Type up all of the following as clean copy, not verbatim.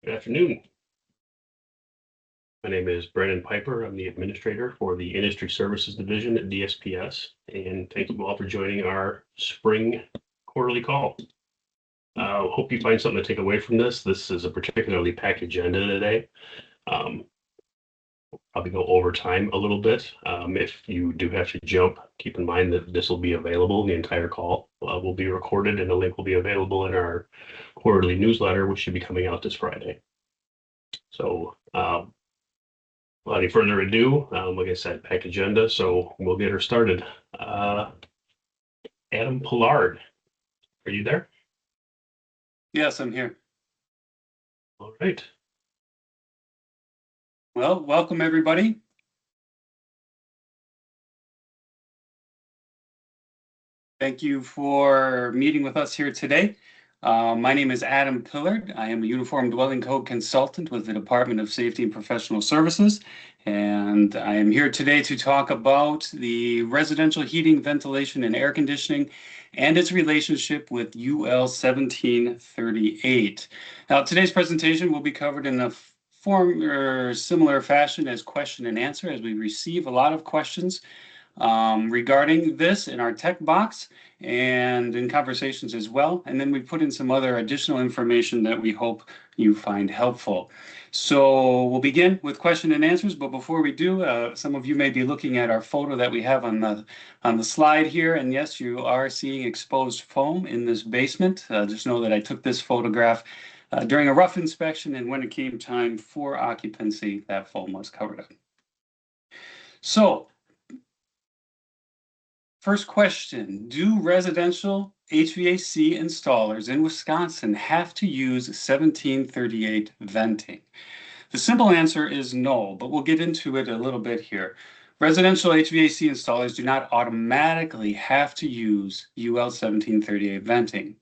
Good afternoon. My name is Brennan Piper. I'm the administrator for the Industry Services Division at DSPS, and thank you all for joining our spring quarterly call. Hope you find something to take away from this. This is a particularly packed agenda today. Probably go over time a little bit. If you do have to jump, keep in mind that this will be available. The entire call will be recorded, and the link will be available in our quarterly newsletter, which should be coming out this Friday. So without any further ado, like I said, packed agenda, so we'll get her started. Adam Pollard, are you there? Yes, I'm here. All right. Well, welcome everybody. Thank you for meeting with us here today. My name is Adam Pollard. I am a Uniform Dwelling Code consultant with the Department of Safety and Professional Services, and I am here today to talk about the residential heating, ventilation, and air conditioning and its relationship with UL 1738. Now, today's presentation will be covered in a form or similar fashion as question and answer, as we receive a lot of questions regarding this in our tech box and in conversations as well. And then we put in some other additional information that we hope you find helpful. So we'll begin with question and answers, but before we do, some of you may be looking at our photo that we have on the slide here. And yes, you are seeing exposed foam in this basement. Just know that I took this photograph during a rough inspection, and when it came time for occupancy, that foam was covered up. So, first question, do residential HVAC installers in Wisconsin have to use 1738 venting? The simple answer is no, but we'll get into it a little bit here. Residential HVAC installers do not automatically have to use UL 1738 venting.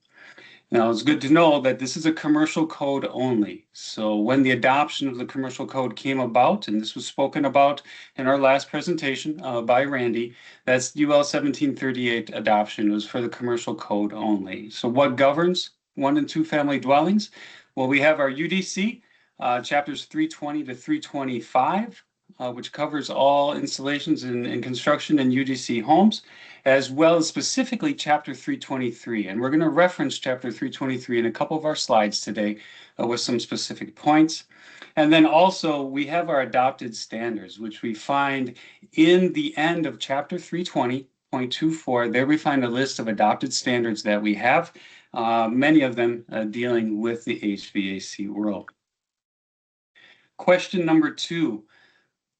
Now, it's good to know that this is a commercial code only. So when the adoption of the commercial code came about, and this was spoken about in our last presentation by Randy, that's UL 1738 adoption was for the commercial code only. So what governs 1 and 2 family dwellings? Well, we have our UDC, chapters 320 to 325, which covers all installations and construction in UDC homes, as well as specifically chapter 323. And we're going to reference chapter 323 in a couple of our slides today with some specific points. And then also we have our adopted standards, which we find in the end of chapter 320.24. There we find a list of adopted standards that we have, many of them dealing with the HVAC world. Question number 2.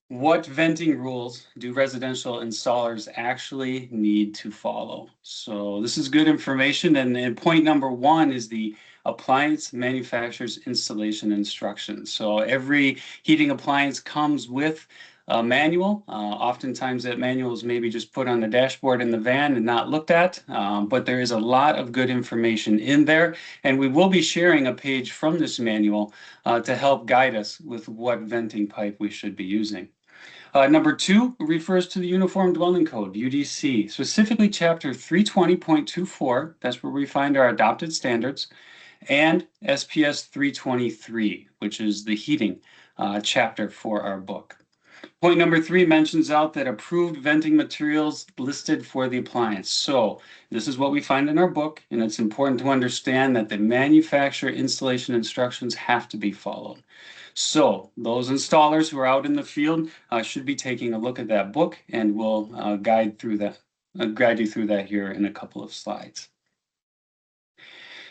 What venting rules do residential installers actually need to follow? So this is good information. And point number 1 is the appliance manufacturer's installation instructions. So every heating appliance comes with a manual. Oftentimes that manual is maybe just put on the dashboard in the van and not looked at, but there is a lot of good information in there. And we will be sharing a page from this manual to help guide us with what venting pipe we should be using. Number 2 refers to the Uniform Dwelling Code, UDC, specifically chapter 320.24. That's where we find our adopted standards, and SPS 323, which is the heating chapter for our book. Point number 3 mentions out that approved venting materials listed for the appliance. So this is what we find in our book, and it's important to understand that the manufacturer installation instructions have to be followed. So those installers who are out in the field should be taking a look at that book, and we'll guide you through that here in a couple of slides.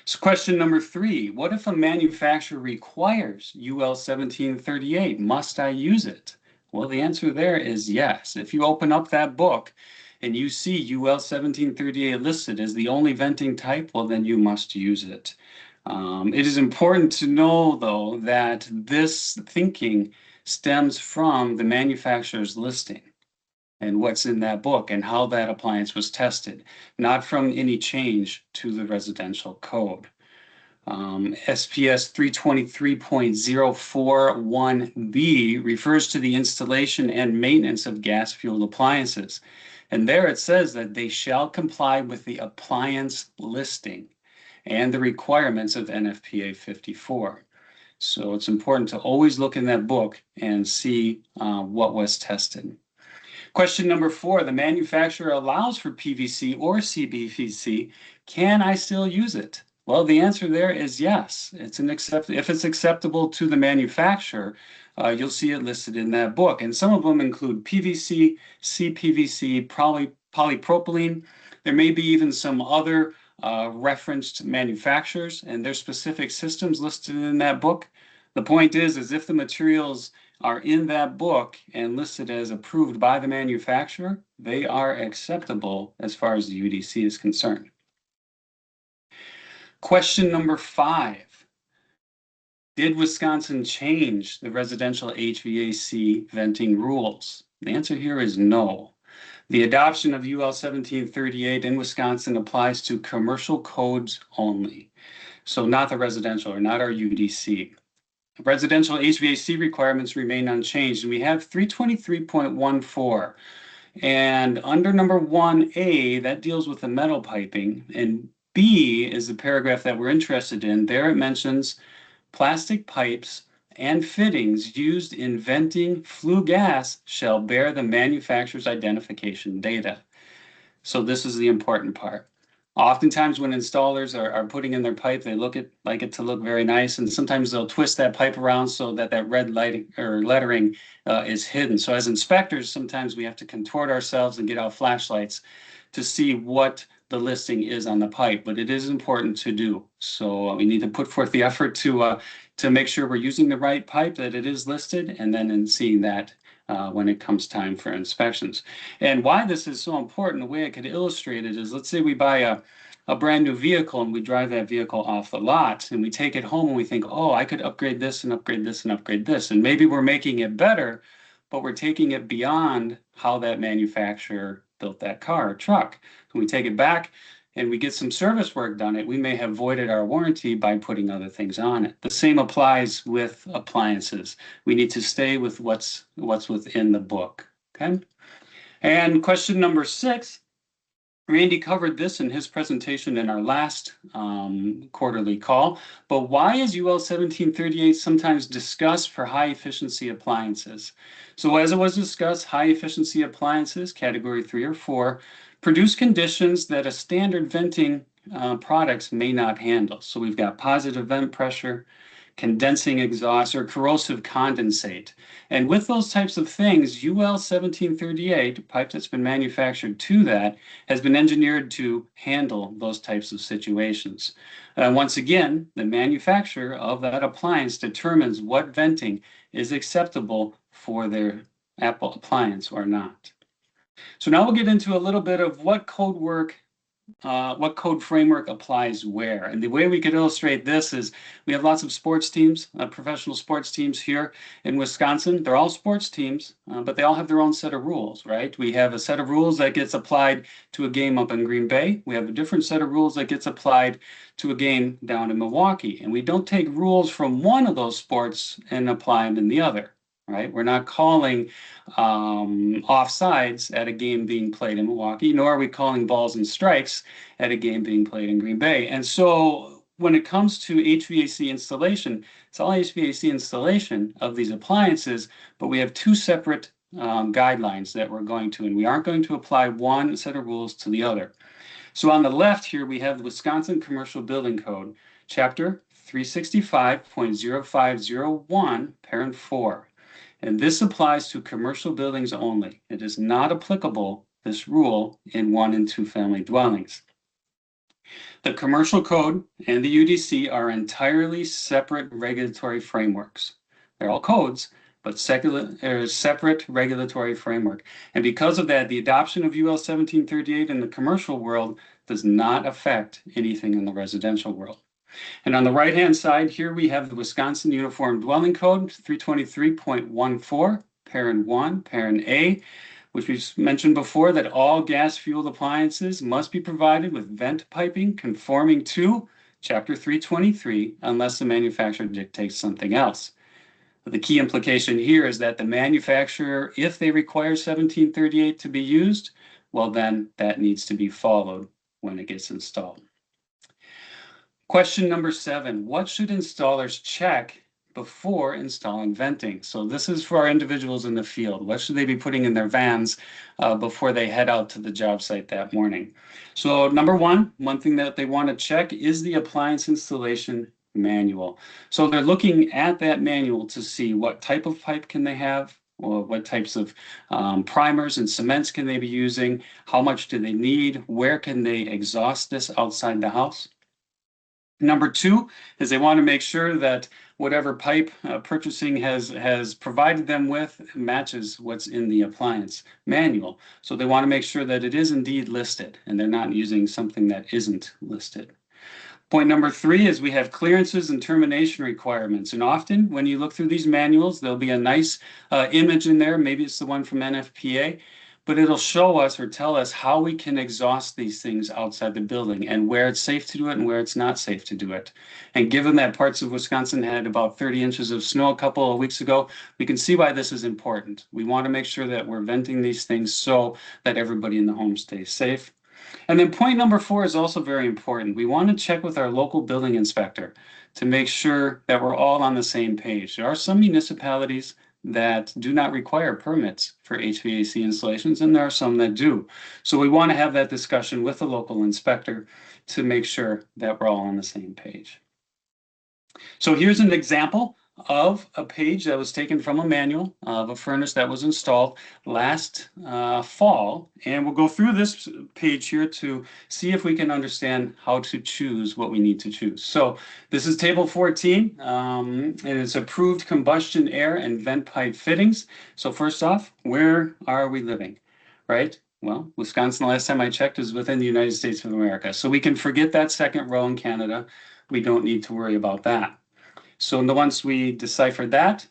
So question number 3, what if a manufacturer requires UL 1738? Must I use it? Well, the answer there is yes. If you open up that book and you see UL 1738 listed as the only venting type, well, then you must use it. It is important to know, though, that this thinking stems from the manufacturer's listing and what's in that book and how that appliance was tested, not from any change to the residential code. SPS 323.041B refers to the installation and maintenance of gas-fueled appliances. And there it says that they shall comply with the appliance listing and the requirements of NFPA 54. So it's important to always look in that book and see what was tested. Question number 4, the manufacturer allows for PVC or CPVC. Can I still use it? Well, the answer there is yes. If it's acceptable to the manufacturer, you'll see it listed in that book. And some of them include PVC, CPVC, polypropylene. There may be even some other referenced manufacturers and their specific systems listed in that book. The point is if the materials are in that book and listed as approved by the manufacturer, they are acceptable as far as the UDC is concerned. Question number 5. Did Wisconsin change the residential HVAC venting rules? The answer here is no. The adoption of UL 1738 in Wisconsin applies to commercial codes only. So not the residential or not our UDC. Residential HVAC requirements remain unchanged, and we have 323.14. And under number 1A, that deals with the metal piping, and B is the paragraph that we're interested in. There it mentions plastic pipes and fittings used in venting flue gas shall bear the manufacturer's identification data. So this is the important part. Oftentimes when installers are putting in their pipe, they like it to look very nice, and sometimes they'll twist that pipe around so that red lighting or lettering is hidden. So as inspectors, sometimes we have to contort ourselves and get out flashlights to see what the listing is on the pipe, but it is important to do. So we need to put forth the effort to make sure we're using the right pipe, that it is listed, and then in seeing that when it comes time for inspections. And why this is so important, the way I could illustrate it is, let's say we buy a brand new vehicle and we drive that vehicle off the lot and we take it home and we think, oh, I could upgrade this and upgrade this and upgrade this. And maybe we're making it better, but we're taking it beyond how that manufacturer built that car or truck. When we take it back and we get some service work done, we may have voided our warranty by putting other things on it. The same applies with appliances. We need to stay with what's within the book, okay? And question number 6, Randy covered this in his presentation in our last quarterly call, but why is UL 1738 sometimes discussed for high efficiency appliances? So as it was discussed, high efficiency appliances, category 3 or 4, produce conditions that a standard venting products may not handle. So we've got positive vent pressure, condensing exhaust, or corrosive condensate. And with those types of things, UL 1738, a pipe that's been manufactured to that, has been engineered to handle those types of situations. Once again, the manufacturer of that appliance determines what venting is acceptable for their Apple appliance or not. So now we'll get into a little bit of what code framework applies where. And the way we could illustrate this is we have lots of sports teams, professional sports teams here in Wisconsin. They're all sports teams, but they all have their own set of rules, right? We have a set of rules that gets applied to a game up in Green Bay. We have a different set of rules that gets applied to a game down in Milwaukee. And we don't take rules from one of those sports and apply them in the other. Right? We're not calling offsides at a game being played in Milwaukee, nor are we calling balls and strikes at a game being played in Green Bay. And so when it comes to HVAC installation, it's all HVAC installation of these appliances, but we have 2 separate guidelines that we're going to, and we aren't going to apply one set of rules to the other. So on the left here, we have the Wisconsin Commercial Building Code, Chapter 365.0501, Parent 4. And this applies to commercial buildings only. It is not applicable, this rule, in 1 and 2 family dwellings. The commercial code and the UDC are entirely separate regulatory frameworks. They're all codes, but separate regulatory framework. And because of that, the adoption of UL 1738 in the commercial world does not affect anything in the residential world. And on the right-hand side here, we have the Wisconsin Uniform Dwelling Code 323.14, Parent 1, Parent A, which we've mentioned before, that all gas-fueled appliances must be provided with vent piping conforming to Chapter 323 unless the manufacturer dictates something else. The key implication here is that the manufacturer, if they require 1738 to be used, well then that needs to be followed when it gets installed. Question number 7, what should installers check before installing venting. So this is for our individuals in the field. What should they be putting in their vans before they head out to the job site that morning? So number one thing that they want to check is the appliance installation manual. So they're looking at that manual to see what type of pipe can they have, or what types of primers and cements can they be using, how much do they need, where can they exhaust this outside the house. Number two is they want to make sure that whatever pipe purchasing has provided them with matches what's in the appliance manual. So they want to make sure that it is indeed listed and they're not using something that isn't listed. Point number three is we have clearances and termination requirements. And often when you look through these manuals, there'll be a nice image in there. Maybe it's the one from NFPA, but it'll show us or tell us how we can exhaust these things outside the building and where it's safe to do it and where it's not safe to do it. And given that parts of Wisconsin had about 30 inches of snow a couple of weeks ago, we can see why this is important. We want to make sure that we're venting these things so that everybody in the home stays safe. And then point number four is also very important. We want to check with our local building inspector to make sure that we're all on the same page. There are some municipalities that do not require permits for HVAC installations, and there are some that do. So we want to have that discussion with the local inspector to make sure that we're all on the same page. So here's an example of a page that was taken from a manual of a furnace that was installed last fall. And we'll go through this page here to see if we can understand how to choose what we need to choose. So this is table 14, and it's approved combustion air and vent pipe fittings. So first off, where are we living, right? Well, Wisconsin, last time I checked, is within the United States of America. So we can forget that second row in Canada. We don't need to worry about that. So once we decipher that,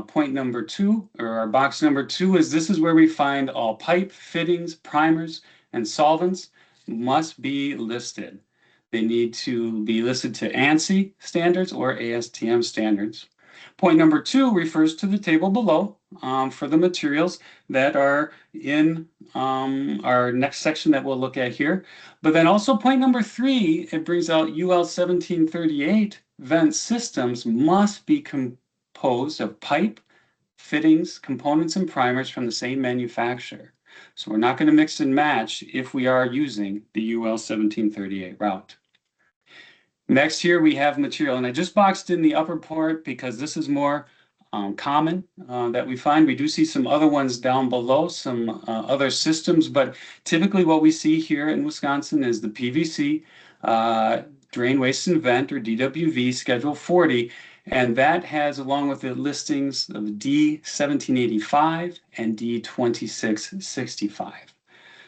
point number two, or our box number two, is this is where we find all pipe, fittings, primers, and solvents must be listed. They need to be listed to ANSI standards or ASTM standards. Point number two refers to the table below for the materials that are in our next section that we'll look at here. But then also point number three, it brings out UL 1738 vent systems must be composed of pipe, fittings, components, and primers from the same manufacturer. So we're not going to mix and match if we are using the UL 1738 route. Next here we have material, and I just boxed in the upper part because this is more common that we find. We do see some other ones down below, some other systems, but typically what we see here in Wisconsin is the PVC Drain, Waste, and Vent, or DWV, Schedule 40, and that has, along with the listings of D1785 and D2665.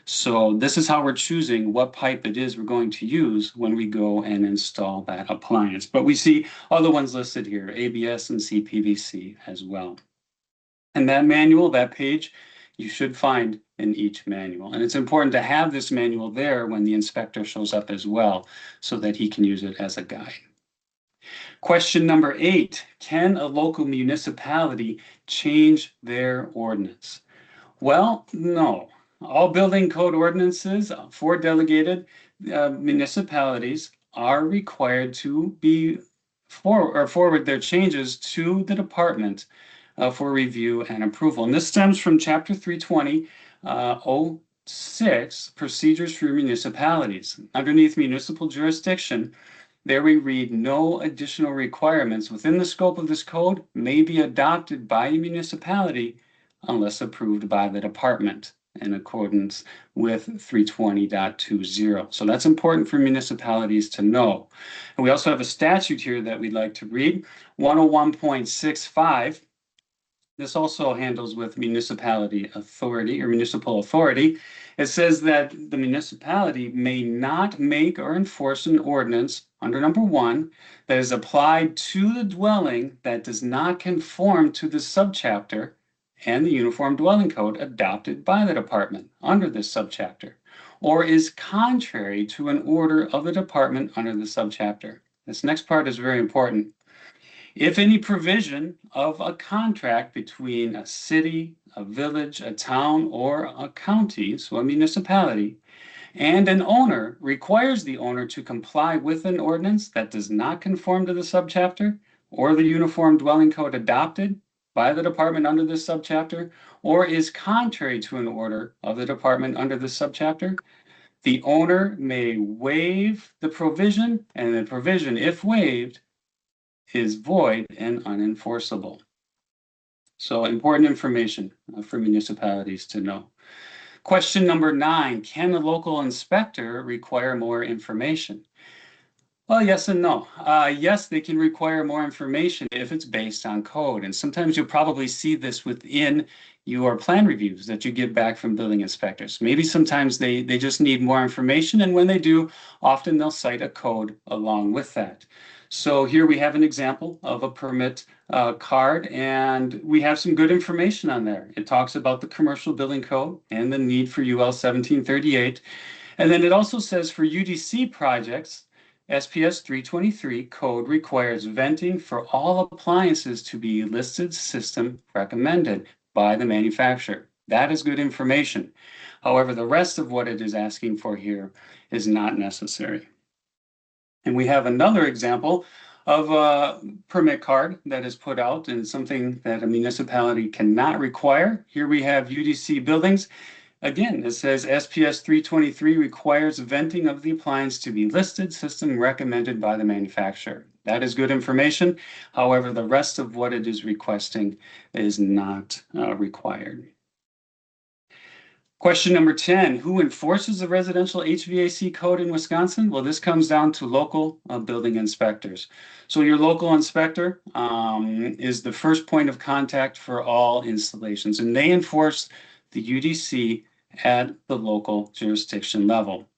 So this is how we're choosing what pipe it is we're going to use when we go and install that appliance. But we see other ones listed here, ABS and CPVC as well. And that manual, that page, you should find in each manual. And it's important to have this manual there when the inspector shows up as well, so that he can use it as a guide. Question number 8, can a local municipality change their ordinance? Well, no. All building code ordinances for delegated municipalities are required to be forward their changes to the department for review and approval. And this stems from Chapter 320, 06, Procedures for Municipalities. Underneath municipal jurisdiction, there we read, no additional requirements within the scope of this code may be adopted by a municipality unless approved by the department in accordance with 320.20. So that's important for municipalities to know. And we also have a statute here that we'd like to read, 101.65. This also handles with municipality authority or municipal authority. It says that the municipality may not make or enforce an ordinance under number 1 that is applied to the dwelling that does not conform to the subchapter and the Uniform Dwelling Code adopted by the department under this subchapter, or is contrary to an order of the department under the subchapter. This next part is very important. If any provision of a contract between a city, a village, a town, or a county, so a municipality, and an owner requires the owner to comply with an ordinance that does not conform to the subchapter or the Uniform Dwelling Code adopted by the department under this subchapter, or is contrary to an order of the department under this subchapter, the owner may waive the provision, and the provision, if waived, is void and unenforceable. So important information for municipalities to know. Question number 9, can the local inspector require more information? Well, yes and no. Yes, they can require more information if it's based on code. And sometimes you'll probably see this within your plan reviews that you get back from building inspectors. Maybe sometimes they just need more information. And when they do, often they'll cite a code along with that. So here we have an example of a permit card, and we have some good information on there. It talks about the commercial building code and the need for UL 1738. And then it also says for UDC projects, SPS 323 code requires venting for all appliances to be listed system recommended by the manufacturer. That is good information. However, the rest of what it is asking for here is not necessary. And we have another example of a permit card that is put out and something that a municipality cannot require. Here we have UDC buildings. Again, it says SPS 323 requires venting of the appliance to be listed system recommended by the manufacturer. That is good information. However, the rest of what it is requesting is not required. Question number 10, who enforces the residential HVAC code in Wisconsin? Well, this comes down to local building inspectors. So your local inspector is the first point of contact for all installations, and they enforce the UDC at the local jurisdiction level.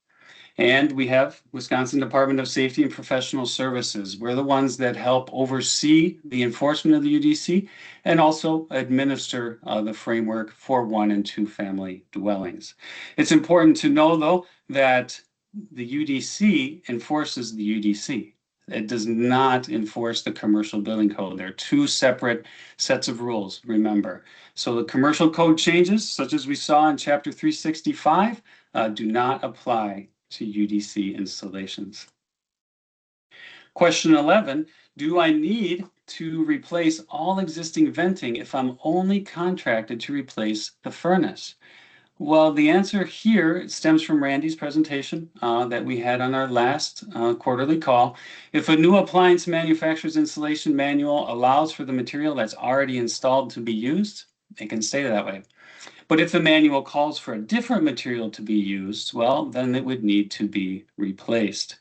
And we have Wisconsin Department of Safety and Professional Services. We're the ones that help oversee the enforcement of the UDC and also administer the framework for 1 and 2 family dwellings. It's important to know, though, that the UDC enforces the UDC. It does not enforce the commercial building code. There are 2 separate sets of rules, remember. So the commercial code changes, such as we saw in Chapter 365, do not apply to UDC installations. Question 11, do I need to replace all existing venting if I'm only contracted to replace the furnace? Well, the answer here stems from Randy's presentation that we had on our last quarterly call. If a new appliance manufacturer's installation manual allows for the material that's already installed to be used, it can stay that way. But if the manual calls for a different material to be used, well, then it would need to be replaced.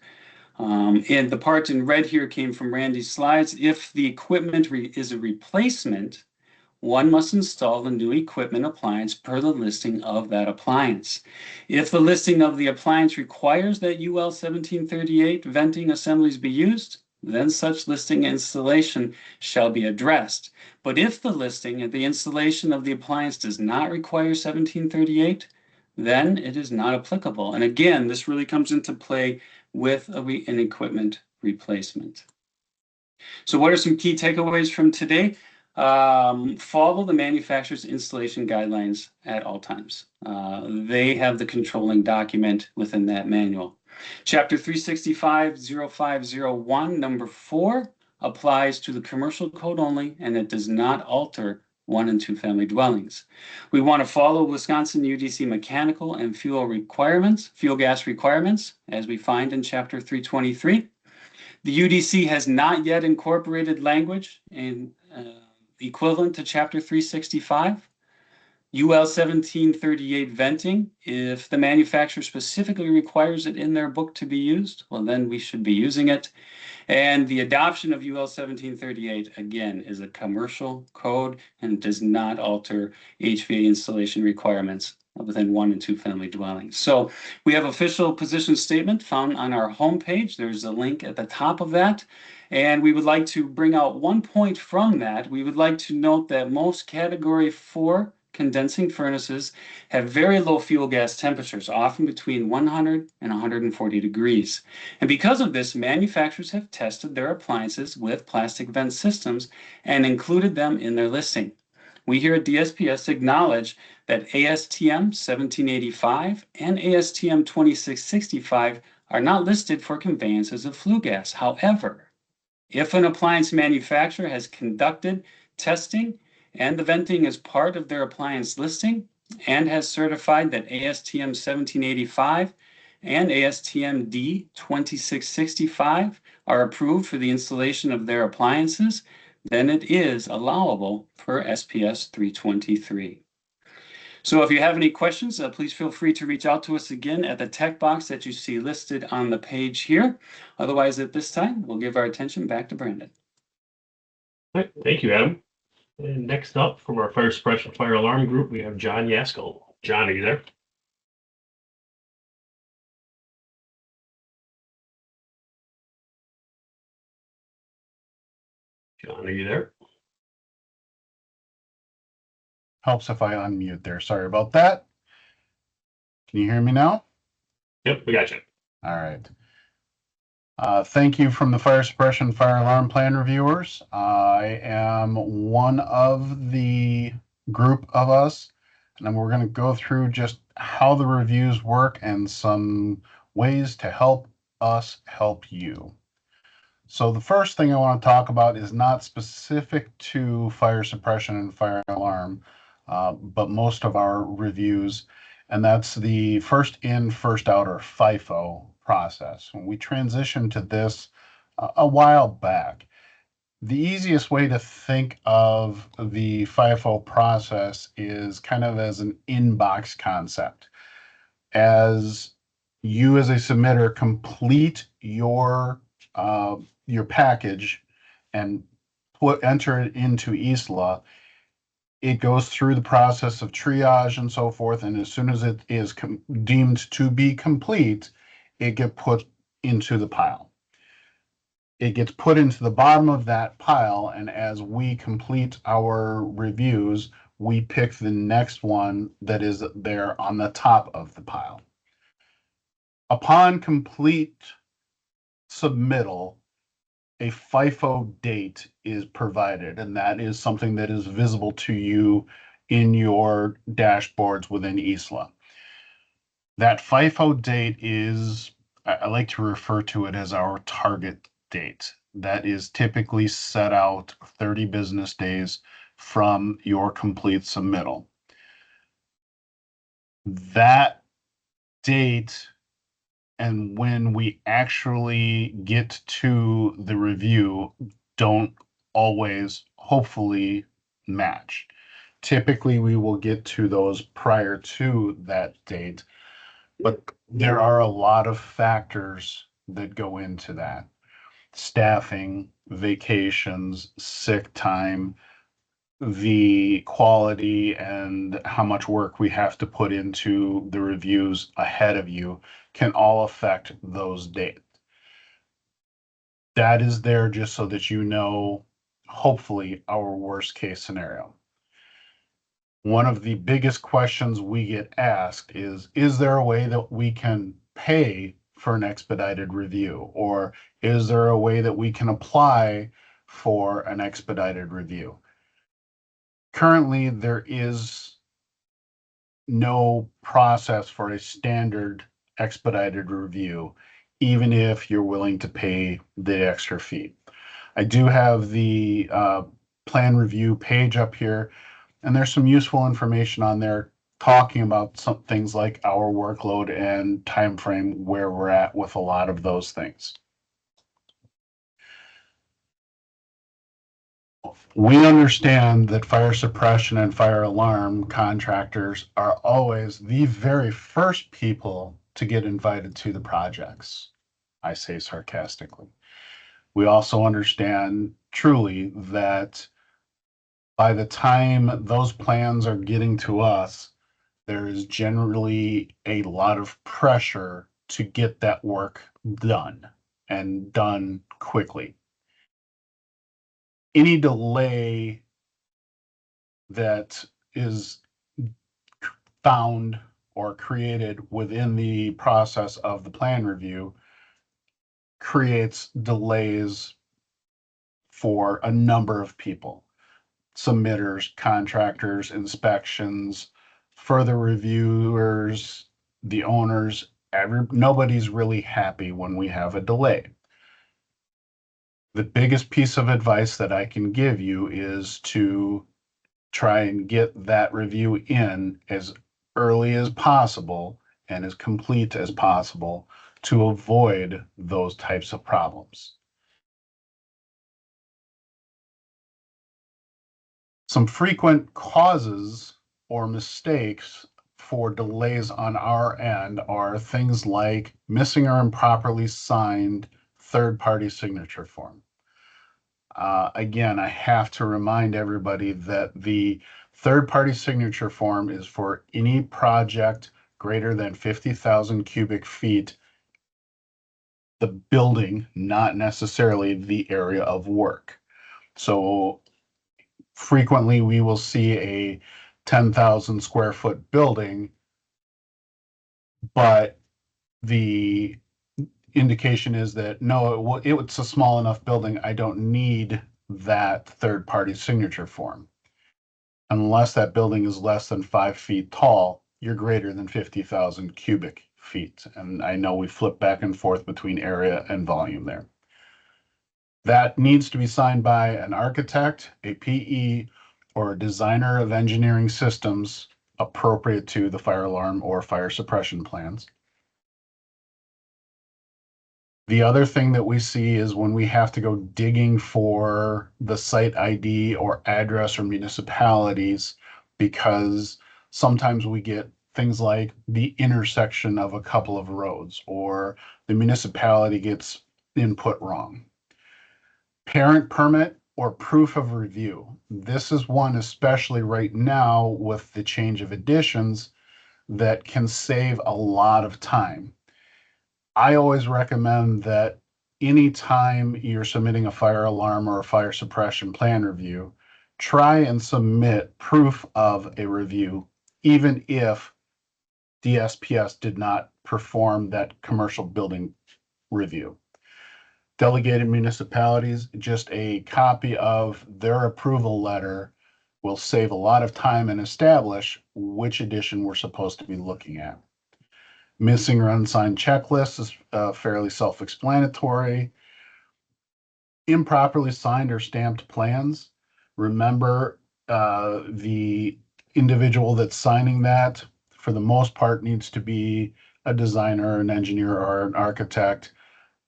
And the part in red here came from Randy's slides. If the equipment is a replacement, one must install the new equipment appliance per the listing of that appliance. If the listing of the appliance requires that UL 1738 venting assemblies be used, then such listing installation shall be addressed. But if the listing and the installation of the appliance does not require 1738, then it is not applicable. And again, this really comes into play with an equipment replacement. So what are some key takeaways from today? Follow the manufacturer's installation guidelines at all times. They have the controlling document within that manual. Chapter 365-0501, number 4, applies to the commercial code only, and it does not alter 1 and 2 family dwellings. We want to follow Wisconsin UDC mechanical and fuel gas requirements, as we find in Chapter 323. The UDC has not yet incorporated language in equivalent to Chapter 365. UL 1738 venting, if the manufacturer specifically requires it in their book to be used, well, then we should be using it. And the adoption of UL 1738, again, is a commercial code and does not alter HVAC installation requirements within 1 and 2 family dwellings. So we have official position statement found on our homepage. There's a link at the top of that. And we would like to bring out one point from that. We would like to note that most Category 4 condensing furnaces have very low fuel gas temperatures, often between 100 and 140 degrees. And because of this, manufacturers have tested their appliances with plastic vent systems and included them in their listing. We here at DSPS acknowledge that ASTM 1785 and ASTM 2665 are not listed for conveyances of flue gas. However, If an appliance manufacturer has conducted testing and the venting is part of their appliance listing and has certified that ASTM 1785 and ASTM D2665 are approved for the installation of their appliances, then it is allowable per SPS 323. So if you have any questions, please feel free to reach out to us again at the tech box that you see listed on the page here. Otherwise, at this time, we'll give our attention back to Brandon. All right, thank you, Adam. And next up from our fire suppression fire alarm group, we have John Yasko. John, are you there? John, are you there? Helps if I unmute there. Sorry about that. Can you hear me now? Yep, we got you. All right. Thank you from the fire suppression fire alarm plan reviewers. I am one of the group of us, and then we're going to go through just how the reviews work and some ways to help us help you. So the first thing I want to talk about is not specific to fire suppression and fire alarm, but most of our reviews, and that's the first in, first out, or FIFO process. When we transitioned to this a while back, the easiest way to think of the FIFO process is kind of as an inbox concept. As you as a submitter complete your package and enter it into ESLA, it goes through the process of triage and so forth, and as soon as it is deemed to be complete, it gets put into the pile. It gets put into the bottom of that pile, and as we complete our reviews, we pick the next one that is there on the top of the pile. Upon complete submittal, a FIFO date is provided, and that is something that is visible to you in your dashboards within ESLA. That FIFO date is, I like to refer to it as our target date. That is typically set out 30 business days from your complete submittal. That date and when we actually get to the review don't always, hopefully, match. Typically, we will get to those prior to that date, but there are a lot of factors that go into that. Staffing, vacations, sick time, the quality and how much work we have to put into the reviews ahead of you can all affect those dates. That is there just so that you know, hopefully, our worst case scenario. One of the biggest questions we get asked is there a way that we can pay for an expedited review? Or is there a way that we can apply for an expedited review? Currently, there is no process for a standard expedited review, even if you're willing to pay the extra fee. I do have the plan review page up here, and there's some useful information on there talking about some things like our workload and time frame where we're at with a lot of those things. We understand that fire suppression and fire alarm contractors are always the very first people to get invited to the projects. I say sarcastically. We also understand truly that by the time those plans are getting to us, there is generally a lot of pressure to get that work done and done quickly. Any delay that is found or created within the process of the plan review creates delays for a number of people: submitters, contractors, inspections, further reviewers, the owners. Nobody's really happy when we have a delay. The biggest piece of advice that I can give you is to try and get that review in as early as possible and as complete as possible to avoid those types of problems. Some frequent causes or mistakes for delays on our end are things like missing or improperly signed third-party signature form. Again, I have to remind everybody that the third-party signature form is for any project greater than 50,000 cubic feet, the building, not necessarily the area of work. So frequently we will see a 10,000 square foot building, but the indication is that no, it's a small enough building. I don't need that third party signature form. Unless that building is less than 5 feet tall, you're greater than 50,000 cubic feet. And I know we flip back and forth between area and volume there. That needs to be signed by an architect, a PE, or a designer of engineering systems appropriate to the fire alarm or fire suppression plans. The other thing that we see is when we have to go digging for the site ID or address or municipalities, because sometimes we get things like the intersection of a couple of roads or the municipality gets input wrong. Parent permit or proof of review. This is one, especially right now with the change of additions, that can save a lot of time. I always recommend that anytime you're submitting a fire alarm or a fire suppression plan review, try and submit proof of a review, even if DSPS did not perform that commercial building review. Delegated municipalities, just a copy of their approval letter will save a lot of time and establish which addition we're supposed to be looking at. Missing or unsigned checklists is fairly self-explanatory. Improperly signed or stamped plans. Remember, the individual that's signing that, for the most part, needs to be a designer, an engineer, or an architect,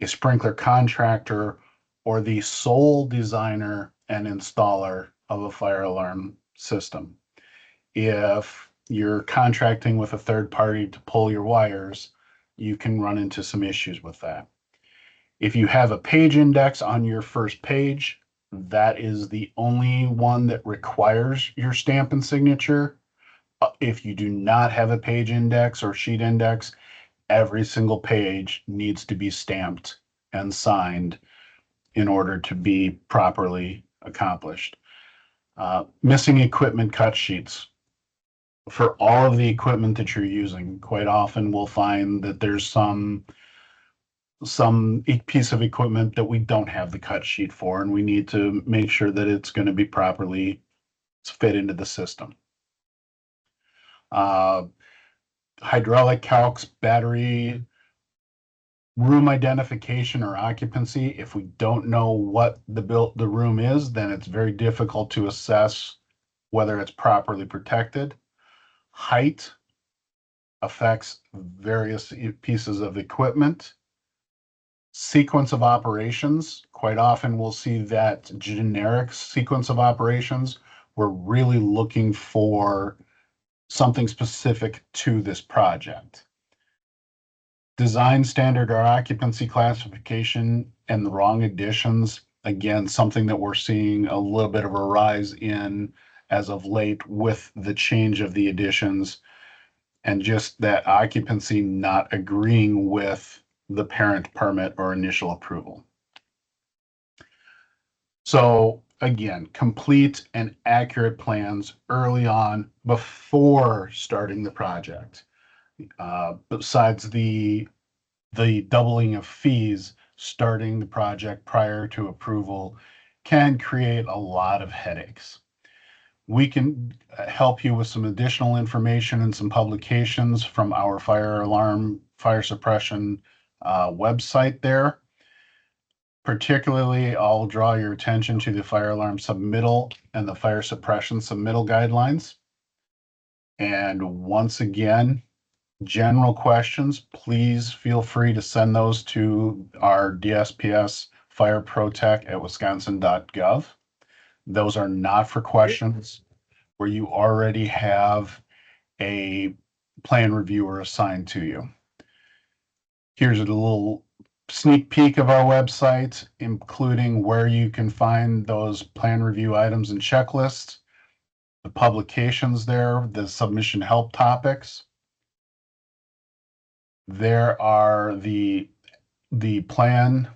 a sprinkler contractor, or the sole designer and installer of a fire alarm system. If you're contracting with a third party to pull your wires, you can run into some issues with that. If you have a page index on your first page, that is the only one that requires your stamp and signature. If you do not have a page index or sheet index, every single page needs to be stamped and signed in order to be properly accomplished. Missing equipment cut sheets. For all of the equipment that you're using, quite often we'll find that there's some piece of equipment that we don't have the cut sheet for, and we need to make sure that it's going to be properly fit into the system. Hydraulic calcs, battery, room identification or occupancy. If we don't know what the room is, then it's very difficult to assess whether it's properly protected. Height affects various pieces of equipment. Sequence of operations. Quite often we'll see that generic sequence of operations. We're really looking for something specific to this project. Design standard or occupancy classification and the wrong additions. Again, something that we're seeing a little bit of a rise in as of late with the change of the additions and just that occupancy not agreeing with the parent permit or initial approval. So again, complete and accurate plans early on before starting the project. Besides the doubling of fees, starting the project prior to approval can create a lot of headaches. We can help you with some additional information and some publications from our fire alarm, fire suppression website there. Particularly, I'll draw your attention to the fire alarm submittal and the fire suppression submittal guidelines. And once again, general questions, please feel free to send those to our DSPS Fire Pro Tech at wisconsin.gov. Those are not for questions where you already have a plan reviewer assigned to you. Here's a little sneak peek of our website, including where you can find those plan review items and checklists, the publications there, the submission help topics. There are the plan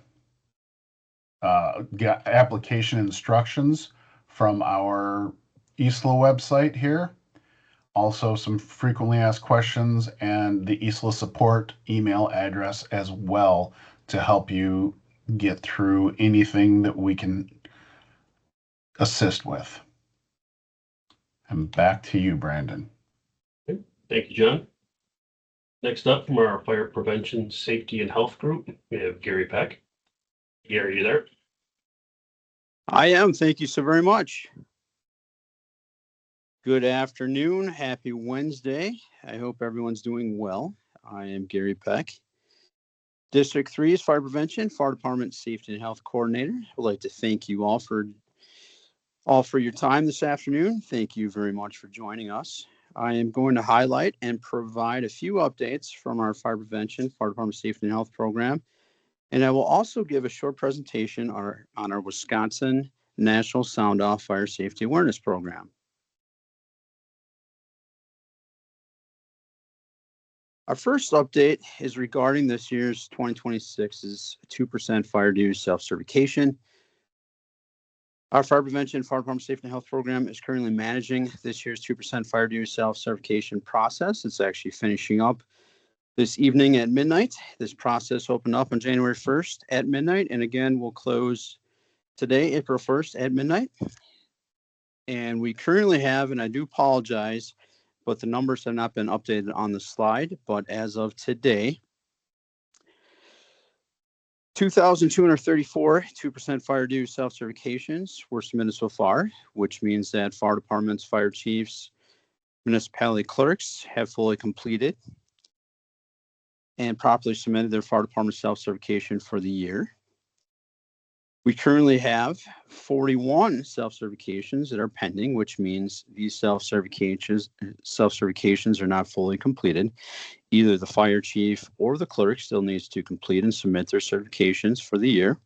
application instructions from our ISLA website here. Also some frequently asked questions and the ISLA support email address as well to help you get through anything that we can assist with. And back to you, Brandon. Thank you, John. Next up from our Fire Prevention, Safety, and Health Group, we have Gary Peck. Gary, are you there? I am. Thank you so very much. Good afternoon. Happy Wednesday. I hope everyone's doing well. I am Gary Peck, District 3's Fire Prevention, Fire Department Safety and Health Coordinator. I'd like to thank you all for your time this afternoon. Thank you very much for joining us. I am going to highlight and provide a few updates from our Fire Prevention, Fire Department Safety and Health program. And I will also give a short presentation on our Wisconsin National Sound Off Fire Safety Awareness Program. Our first update is regarding this year's 2026's 2% fire dues self-certification. Our Fire Prevention, Fire Department Safety and Health program is currently managing this year's 2% fire dues self-certification process. It's actually finishing up this evening at midnight. This process opened up on January 1st at midnight, and again, will close today, April 1st at midnight. And we currently have, and I do apologize, but the numbers have not been updated on the slide, but as of today, 2,234 2% fire dues self-certifications were submitted so far, which means that fire departments, fire chiefs, municipality clerks have fully completed and properly submitted their fire department self-certification for the year. We currently have 41 self-certifications that are pending, which means these self-certifications are not fully completed. Either the fire chief or the clerk still needs to complete and submit their certifications for the year.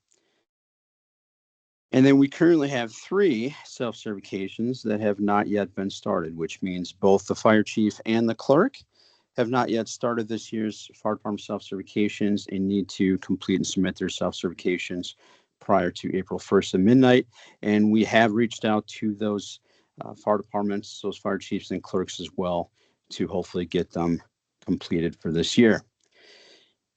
And then we currently have 3 self-certifications that have not yet been started, which means both the fire chief and the clerk have not yet started this year's fire department self-certifications and need to complete and submit their self-certifications prior to April 1st at midnight. And we have reached out to those fire departments, those fire chiefs and clerks as well, to hopefully get them completed for this year.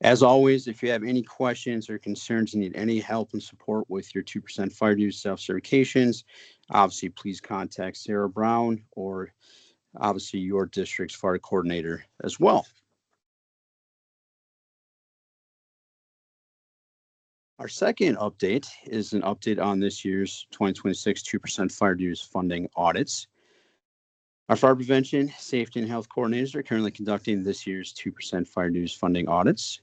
As always, if you have any questions or concerns and need any help and support with your 2% fire dues self-certifications, obviously please contact Sarah Brown or obviously your district's fire coordinator as well. Our second update is an update on this year's 2026 2% fire dues funding audits. Our fire prevention, safety, and health coordinators are currently conducting this year's 2% fire dues funding audits.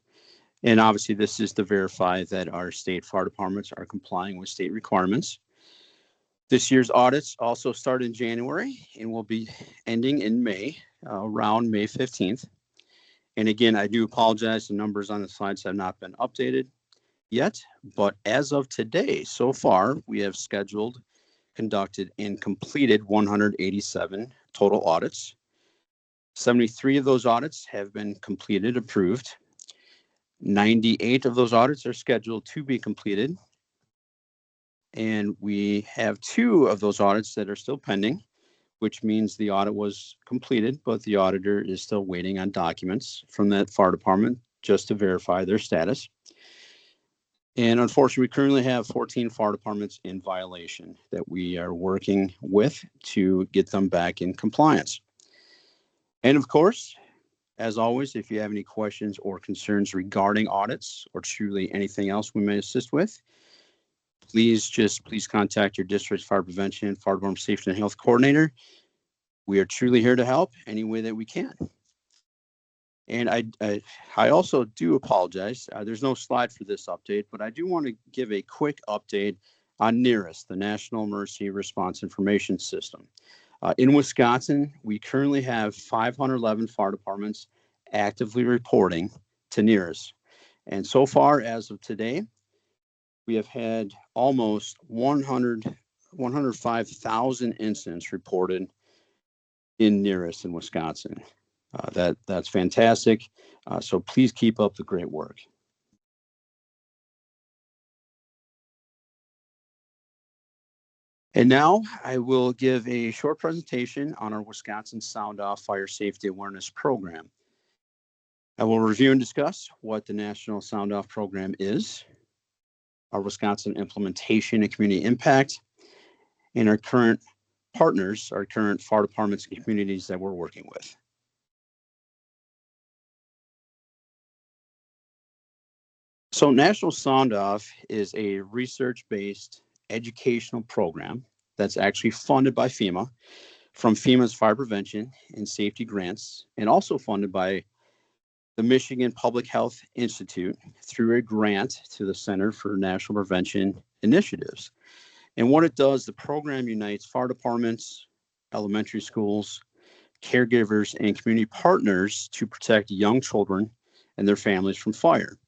And obviously this is to verify that our state fire departments are complying with state requirements. This year's audits also start in January and will be ending in May, around May 15th. And again, I do apologize, the numbers on the slides have not been updated yet, but as of today, so far, we have scheduled, conducted, and completed 187 total audits. 73 of those audits have been completed, approved. 98 of those audits are scheduled to be completed. And we have 2 of those audits that are still pending, which means the audit was completed, but the auditor is still waiting on documents from that fire department just to verify their status. And unfortunately, we currently have 14 fire departments in violation that we are working with to get them back in compliance. And of course, as always, if you have any questions or concerns regarding audits or truly anything else we may assist with, please contact your district's fire prevention, fire department safety and health coordinator. We are truly here to help any way that we can. And I also do apologize. There's no slide for this update, but I do want to give a quick update on NERIS, the National Emergency Response Information System. In Wisconsin, we currently have 511 fire departments actively reporting to NERIS. And so far, as of today, we have had almost 105,000 incidents reported in NERIS in Wisconsin. That's fantastic. So please keep up the great work. And now I will give a short presentation on our Wisconsin Sound Off Fire Safety Awareness Program. I will review and discuss what the National Sound Off Program is, our Wisconsin implementation and community impact, and our current partners, our current fire departments and communities that we're working with. So National Sound Off is a research-based educational program that's actually funded by FEMA from FEMA's Fire Prevention and Safety Grants, and also funded by the Michigan Public Health Institute through a grant to the Center for National Prevention Initiatives. And what it does, the program unites fire departments, elementary schools, caregivers, and community partners to protect young children and their families from fire.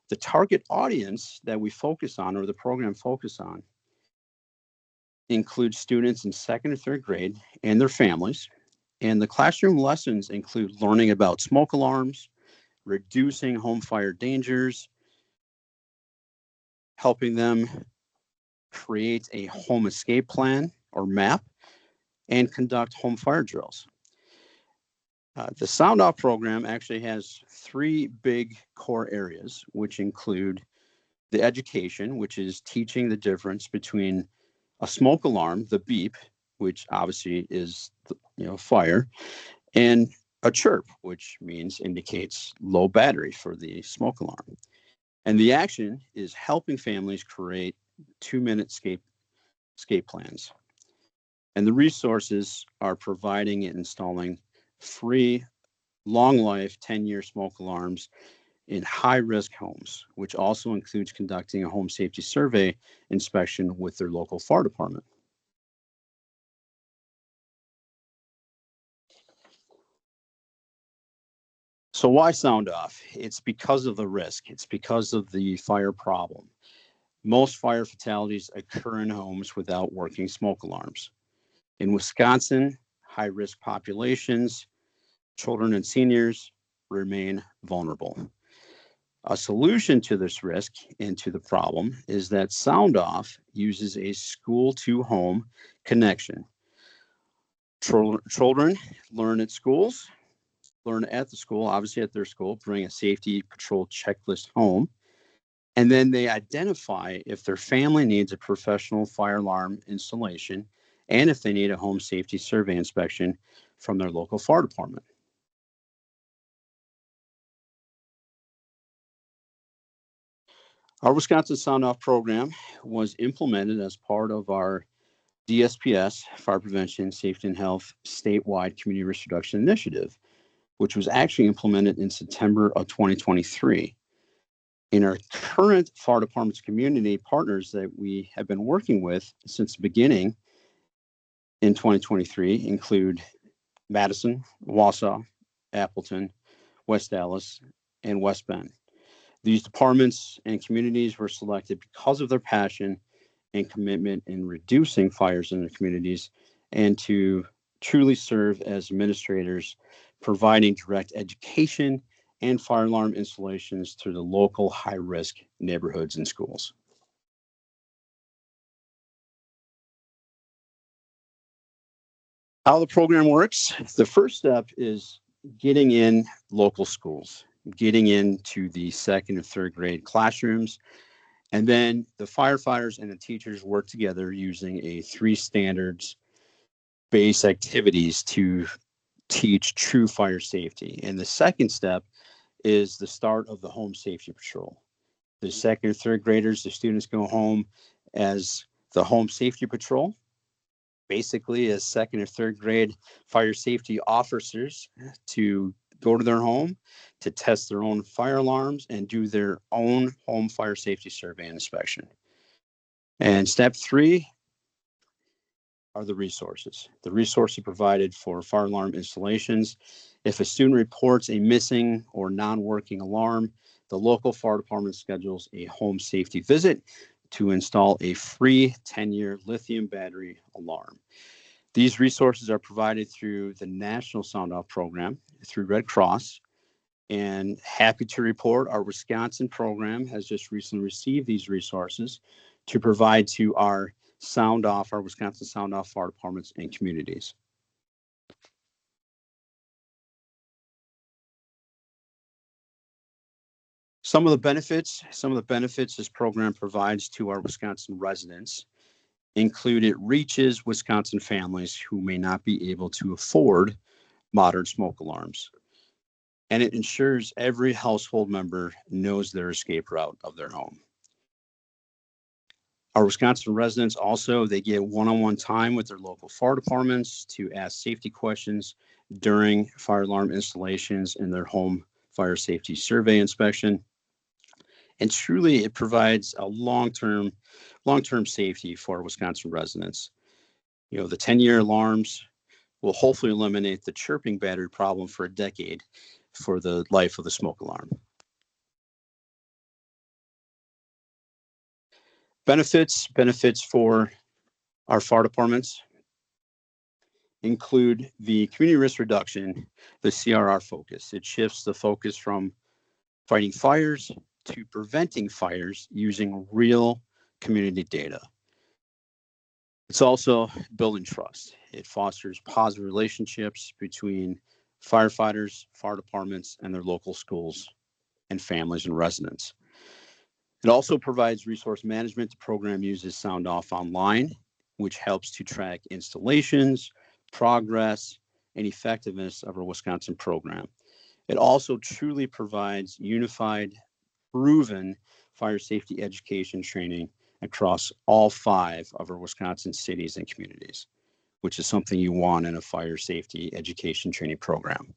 The target audience that we focus on, or the program focus on, includes students in 2nd or 3rd grade and their families. And the classroom lessons include learning about smoke alarms, reducing home fire dangers, helping them create a home escape plan or map, and conduct home fire drills. The Sound Off program actually has 3 big core areas, which include the education, which is teaching the difference between a smoke alarm, the beep, which obviously is fire, and a chirp, which indicates low battery for the smoke alarm. And the action is helping families create 2-minute escape plans. And the resources are providing and installing free, long life, 10-year smoke alarms in high-risk homes, which also includes conducting a home safety survey inspection with their local fire department. So why Sound Off? It's because of the risk. It's because of the fire problem. Most fire fatalities occur in homes without working smoke alarms. In Wisconsin, high-risk populations, children and seniors remain vulnerable. A solution to this risk and to the problem is that Sound Off uses a school-to-home connection. Children learn at schools, learn at the school, obviously at their school, bring a safety patrol checklist home, and then they identify if their family needs a professional fire alarm installation and if they need a home safety survey inspection from their local fire department. Our Wisconsin Sound Off program was implemented as part of our DSPS, Fire Prevention, Safety and Health statewide community risk reduction initiative, which was actually implemented in September of 2023. In our current fire department's community partners that we have been working with since the beginning in 2023 include Madison, Wausau, Appleton, West Dallas, and West Bend. These departments and communities were selected because of their passion and commitment in reducing fires in their communities and to truly serve as administrators, providing direct education and fire alarm installations to the local high-risk neighborhoods and schools. How the program works, the first step is getting in local schools, getting into the 2nd and 3rd grade classrooms, and then the firefighters and the teachers work together using a 3 standards base activities to teach true fire safety. And the second step is the start of the home safety patrol. The 2nd or 3rd graders, the students go home as the home safety patrol, basically as second or third grade fire safety officers to go to their home to test their own fire alarms and do their own home fire safety survey and inspection. And step 3 are the resources. The resources provided for fire alarm installations. If a student reports a missing or non-working alarm, the local fire department schedules a home safety visit to install a free 10-year lithium battery alarm. These resources are provided through the National Sound Off program through Red Cross. And happy to report our Wisconsin program has just recently received these resources to provide to our Wisconsin Sound Off fire departments and communities. Some of the benefits this program provides to our Wisconsin residents include it reaches Wisconsin families who may not be able to afford modern smoke alarms. And it ensures every household member knows their escape route of their home. Our Wisconsin residents also, they get one-on-one time with their local fire departments to ask safety questions during fire alarm installations in their home fire safety survey inspection. And truly, it provides a long-term safety for Wisconsin residents. You know, the 10-year alarms will hopefully eliminate the chirping battery problem for a decade for the life of the smoke alarm. Benefits for our fire departments include the community risk reduction, the CRR focus. It shifts the focus from fighting fires to preventing fires using real community data. It's also building trust. It fosters positive relationships between firefighters, fire departments, and their local schools and families and residents. It also provides resource management. The program uses Sound Off Online, which helps to track installations, progress, and effectiveness of our Wisconsin program. It also truly provides unified, proven fire safety education training across all 5 of our Wisconsin cities and communities, which is something you want in a fire safety education training program.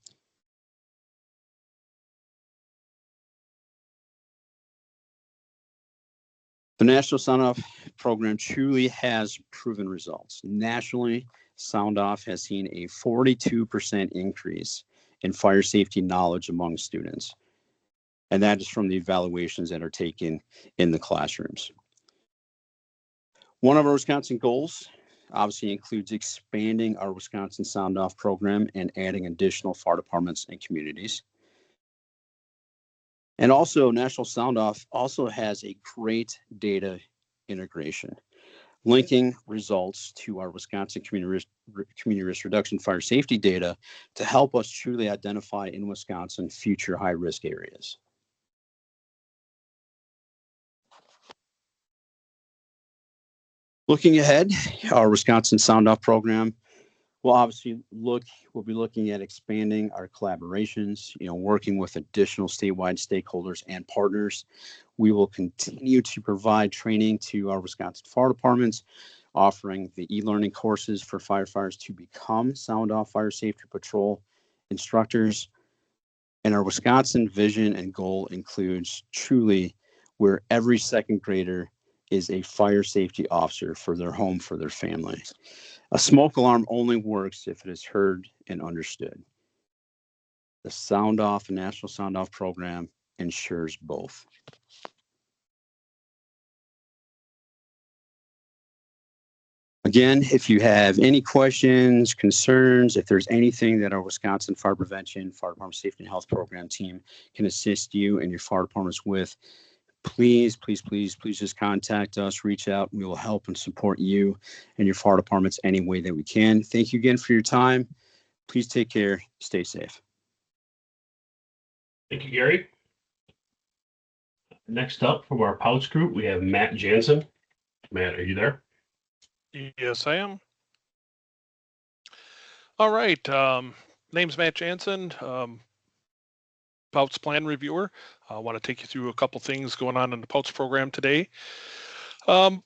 The National Sound Off program truly has proven results. Nationally, Sound Off has seen a 42% increase in fire safety knowledge among students. And that is from the evaluations that are taken in the classrooms. One of our Wisconsin goals obviously includes expanding our Wisconsin Sound Off program and adding additional fire departments and communities. And also, National Sound Off also has a great data integration, linking results to our Wisconsin community risk reduction fire safety data to help us truly identify in Wisconsin future high-risk areas. Looking ahead, our Wisconsin Sound Off program will be looking at expanding our collaborations, working with additional statewide stakeholders and partners. We will continue to provide training to our Wisconsin fire departments, offering the e-learning courses for firefighters to become Sound Off Fire Safety Patrol instructors. And our Wisconsin vision and goal includes truly where every second grader is a fire safety officer for their home, for their family. A smoke alarm only works if it is heard and understood. The Sound Off, the National Sound Off program ensures both. Again, if you have any questions, concerns, if there's anything that our Wisconsin Fire Prevention, Fire Department Safety and Health Program team can assist you and your fire departments with, please just contact us, reach out. We will help and support you and your fire departments any way that we can. Thank you again for your time. Please take care. Stay safe. Thank you, Gary. Next up from our Pouch group, we have Matt Jansen. Matt, are you there? Yes, I am. All right. Name's Matt Jansen. POUTS plan reviewer. I want to take you through a couple things going on in the POUTS program today.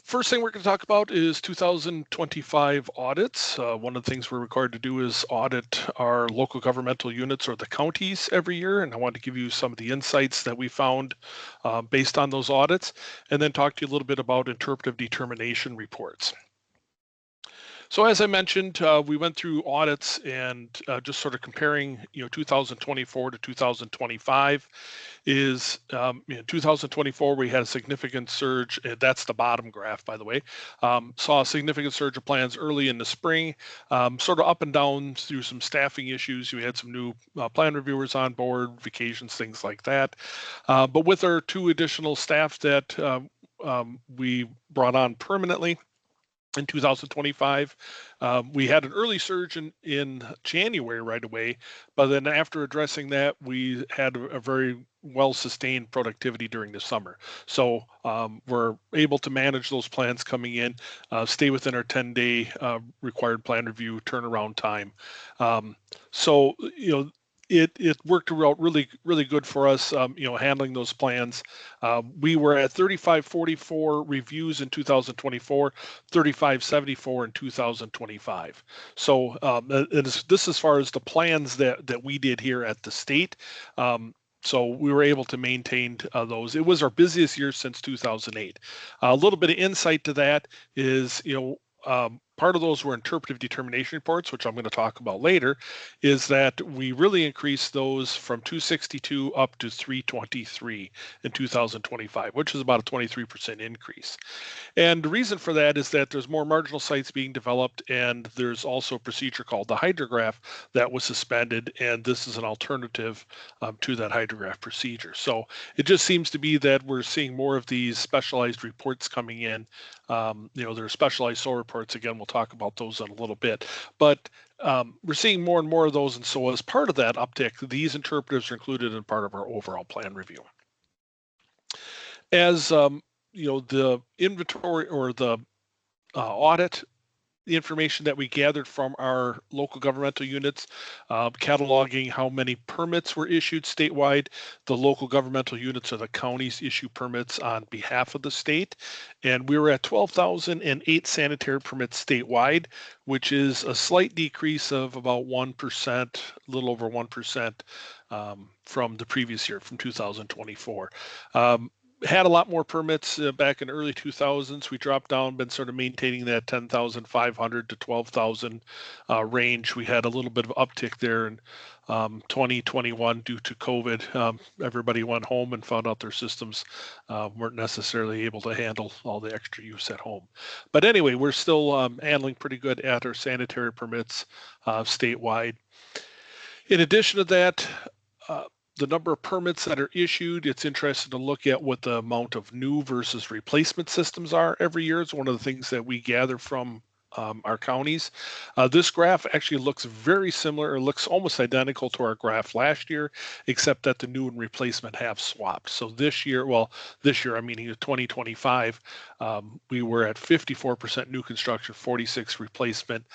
First thing we're going to talk about is 2025 audits. One of the things we're required to do is audit our local governmental units or the counties every year. And I want to give you some of the insights that we found based on those audits, and then talk to you a little bit about interpretive determination reports. So as I mentioned, we went through audits and just sort of comparing, 2024 to 2025 is, in 2024, we had a significant surge. That's the bottom graph, by the way. Saw a significant surge of plans early in the spring, sort of up and down through some staffing issues. We had some new plan reviewers on board, vacations, things like that. But with our 2 additional staff that we brought on permanently, in 2025, we had an early surge in January right away, but then after addressing that, we had a very well-sustained productivity during the summer. So we're able to manage those plans coming in, stay within our 10-day required plan review turnaround time. So, it worked out really good for us, handling those plans. We were at 3544 reviews in 2024, 3574 in 2025. So this as far as the plans that we did here at the state. So we were able to maintain those. It was our busiest year since 2008. A little bit of insight to that is, part of those were interpretive determination reports, which I'm going to talk about later, is that we really increased those from 262 up to 323 in 2025, which is about a 23% increase. And the reason for that is that there's more marginal sites being developed, and there's also a procedure called the hydrograph that was suspended, and this is an alternative to that hydrograph procedure. So it just seems to be that we're seeing more of these specialized reports coming in. There are specialized soil reports. Again, we'll talk about those in a little bit, but we're seeing more and more of those. And so as part of that uptick, these interpreters are included in part of our overall plan review. As the inventory or the audit, the information that we gathered from our local governmental units, cataloging how many permits were issued statewide. The local governmental units or the counties issue permits on behalf of the state. And we were at 12,008 sanitary permits statewide, which is a slight decrease of about 1%, a little over 1% from the previous year, from 2024. Had a lot more permits back in early 2000s. We dropped down, been sort of maintaining that 10,500 to 12,000 range. We had a little bit of uptick there in 2021 due to COVID. Everybody went home and found out their systems weren't necessarily able to handle all the extra use at home. But anyway, we're still handling pretty good at our sanitary permits statewide. In addition to that, the number of permits that are issued, it's interesting to look at what the amount of new versus replacement systems are every year. It's one of the things that we gather from our counties. This graph actually looks very similar, or looks almost identical to our graph last year, except that the new and replacement have swapped. So this year, I'm meaning 2025, we were at 54% new construction, 46 replacement.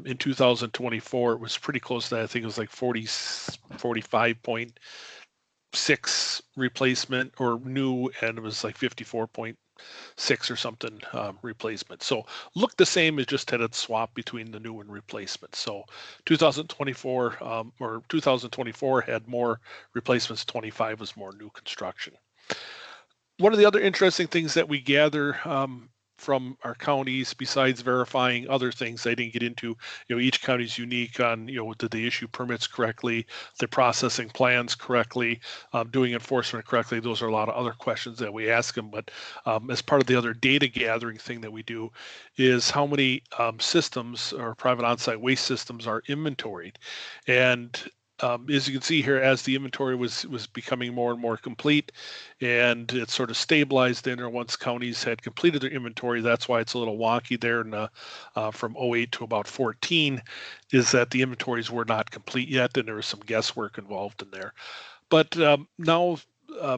In 2024, it was pretty close to that. I think it was like 45.6 replacement or new, and it was like 54.6 or something replacement. So looked the same, as just had a swap between the new and replacement. So 2024 had more replacements, 25 was more new construction. One of the other interesting things that we gather from our counties, besides verifying other things I didn't get into, each county is unique on, did they issue permits correctly, they're processing plans correctly, doing enforcement correctly. Those are a lot of other questions that we ask them. But as part of the other data gathering thing that we do is how many systems or private on-site waste systems are inventoried. And as you can see here, as the inventory was becoming more and more complete, and it sort of stabilized in, or once counties had completed their inventory, that's why it's a little wonky there. And from 08 to about 14, is that the inventories were not complete yet, and there was some guesswork involved in there. But now,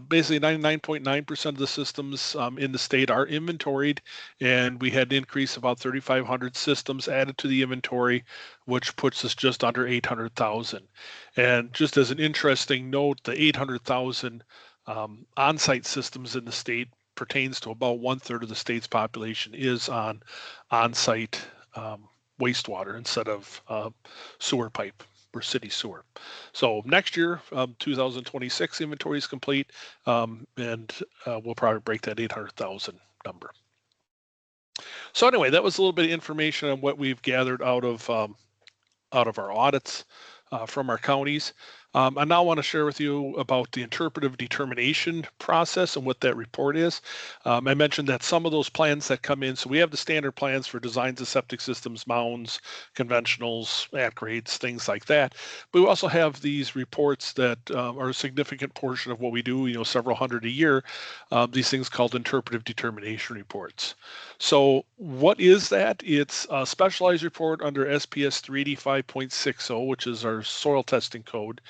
basically 99.9% of the systems in the state are inventoried, and we had an increase of about 3,500 systems added to the inventory, which puts us just under 800,000. And just as an interesting note, the 800,000 on-site systems in the state pertains to about 1/3 of the state's population is on-site wastewater instead of sewer pipe or city sewer. So next year, 2026 inventory is complete, and we'll probably break that 800,000 number. So anyway, that was a little bit of information on what we've gathered out of our audits from our counties. I now want to share with you about the interpretive determination process and what that report is. I mentioned that some of those plans that come in, so we have the standard plans for designs of septic systems, mounds, conventionals, at-grades, things like that. But we also have these reports that are a significant portion of what we do, several hundred a year, these things called interpretive determination reports. So what is that? It's a specialized report under SPS 385.60, which is our soil testing code,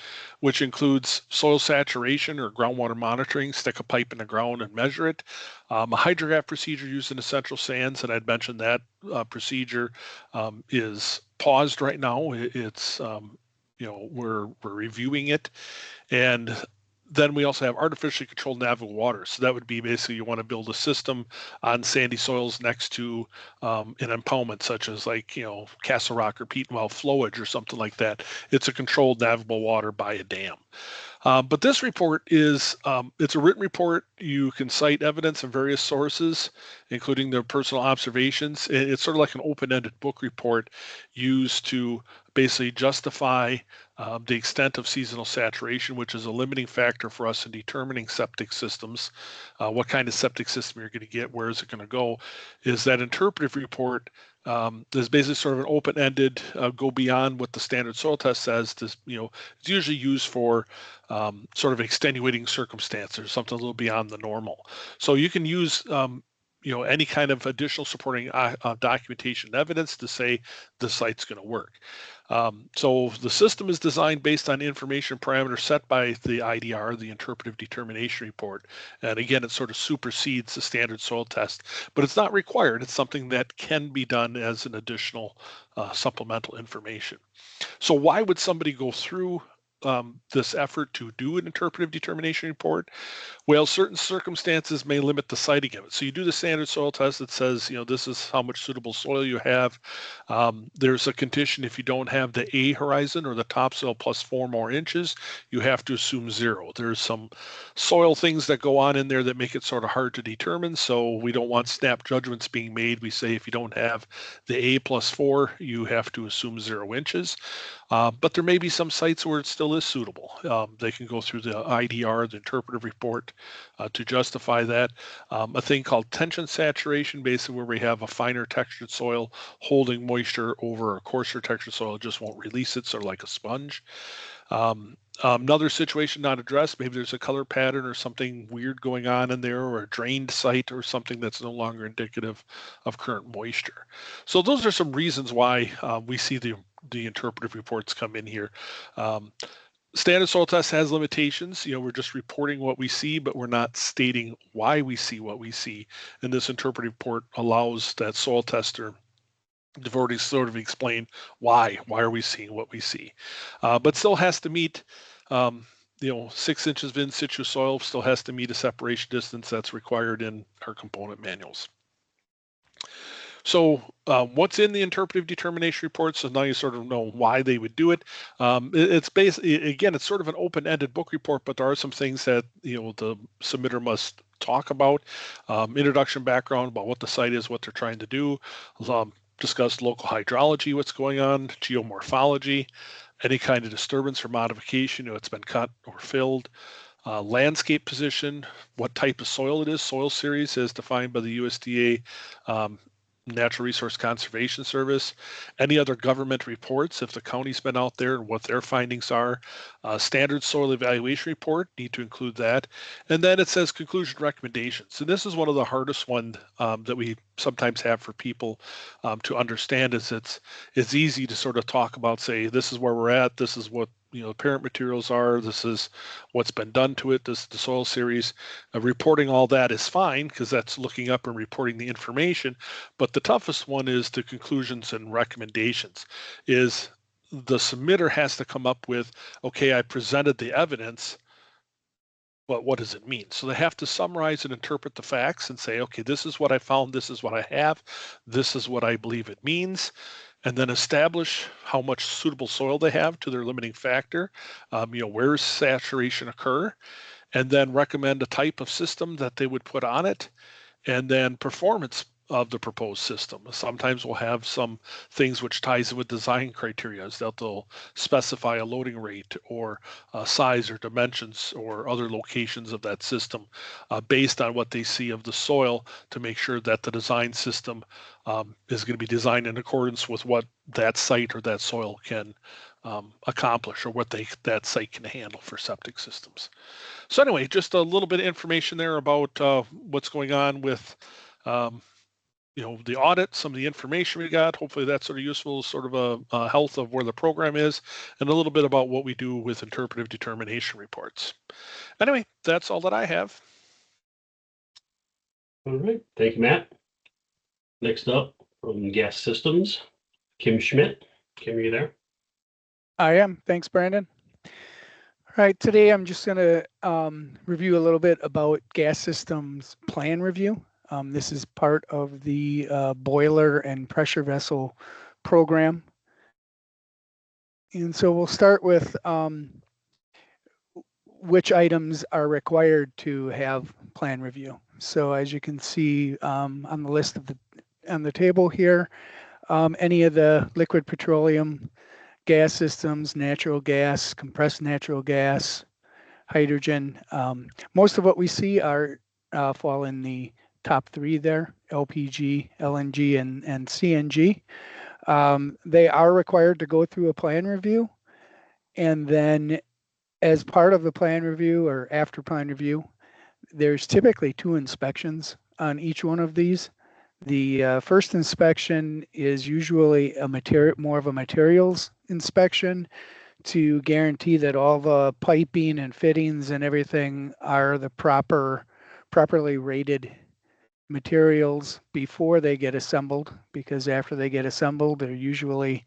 which includes soil saturation or groundwater monitoring, stick a pipe in the ground and measure it, a hydrograph procedure used in essential sands, and I'd mentioned that procedure is paused right now. It's we're reviewing it, and then we also have artificially controlled navigable water. So that would be basically you want to build a system on sandy soils next to an impoundment, such as Castle Rock or Petenwell flowage or something like that. It's a controlled navigable water by a dam. But this report is, it's a written report. You can cite evidence in various sources, including their personal observations. It's sort of like an open-ended book report used to basically justify the extent of seasonal saturation, which is a limiting factor for us in determining septic systems, what kind of septic system you're going to get, where is it going to go, is that interpretive report. There's basically sort of an open-ended, go beyond what the standard soil test says. It's usually used for sort of extenuating circumstances, or something a little beyond the normal. So you can use any kind of additional supporting documentation and evidence to say the site's going to work. So the system is designed based on information parameters set by the IDR, the interpretive determination report. And again, it sort of supersedes the standard soil test, but it's not required. It's something that can be done as an additional supplemental information. So why would somebody go through this effort to do an interpretive determination report? Well, certain circumstances may limit the siting of it. So you do the standard soil test that says, this is how much suitable soil you have. There's a condition if you don't have the A horizon or the topsoil plus 4 more inches, you have to assume 0. There's some soil things that go on in there that make it sort of hard to determine. So we don't want snap judgments being made. We say if you don't have the A plus 4, you have to assume 0 inches. But there may be some sites where it still is suitable. They can go through the IDR, the interpretive report, to justify that. A thing called tension saturation, basically where we have a finer textured soil holding moisture over a coarser textured soil, just won't release it, sort of like a sponge. Another situation not addressed, maybe there's a color pattern or something weird going on in there, or a drained site or something that's no longer indicative of current moisture. So those are some reasons why we see the interpretive reports come in here. Standard soil test has limitations. We're just reporting what we see, but we're not stating why we see what we see. And this interpretive report allows that soil tester to already sort of explain why are we seeing what we see, but still has to meet 6 inches of in situ soil, still has to meet a separation distance that's required in our component manuals. So what's in the interpretive determination report? So now you sort of know why they would do it. It's basically, again, it's sort of an open-ended book report, but there are some things that the submitter must talk about. Introduction, background about what the site is, what they're trying to do. Discuss local hydrology, what's going on, geomorphology, any kind of disturbance or modification, it's been cut or filled. Landscape position, what type of soil it is, soil series as defined by the USDA Natural Resource Conservation Service, any other government reports if the county's been out there and what their findings are, standard soil evaluation report, need to include that, and then it says conclusion recommendations. And this is one of the hardest ones that we sometimes have for people to understand. Is it's easy to sort of talk about, say, this is where we're at, this is what the parent materials are, this is what's been done to it, this is the soil series. Reporting all that is fine because that's looking up and reporting the information, but the toughest one is the conclusions and recommendations. Is the submitter has to come up with, okay, I presented the evidence, but what does it mean? So they have to summarize and interpret the facts and say, okay, this is what I found, this is what I have, this is what I believe it means, and then establish how much suitable soil they have to their limiting factor, where does saturation occur, and then recommend a type of system that they would put on it, and then performance of the proposed system. Sometimes we'll have some things which ties in with design criteria, that they'll specify a loading rate or size or dimensions or other locations of that system based on what they see of the soil, to make sure that the design system is going to be designed in accordance with what that site or that soil can accomplish, or what that site can handle for septic systems. So anyway, just a little bit of information there about what's going on with the audit, some of the information we got. Hopefully that's sort of useful, sort of a health of where the program is, and a little bit about what we do with interpretive determination reports. Anyway, that's all that I have. All right, thank you, Matt. Next up from Gas Systems, Kim Schmidt. Kim, are you there? I am. Thanks, Brandon. All right, today I'm just going to review a little bit about Gas Systems plan review. This is part of the boiler and pressure vessel program. And so we'll start with which items are required to have plan review. So as you can see on the list on the table here, any of the liquid petroleum, gas systems, natural gas, compressed natural gas, hydrogen. Most of what we see are fall in the top three there: LPG, LNG, and CNG. They are required to go through a plan review, and then as part of the plan review or after plan review, there's typically 2 inspections on each one of these. The first inspection is usually more of a materials inspection to guarantee that all the piping and fittings and everything are the properly rated materials before they get assembled, because after they get assembled, they're usually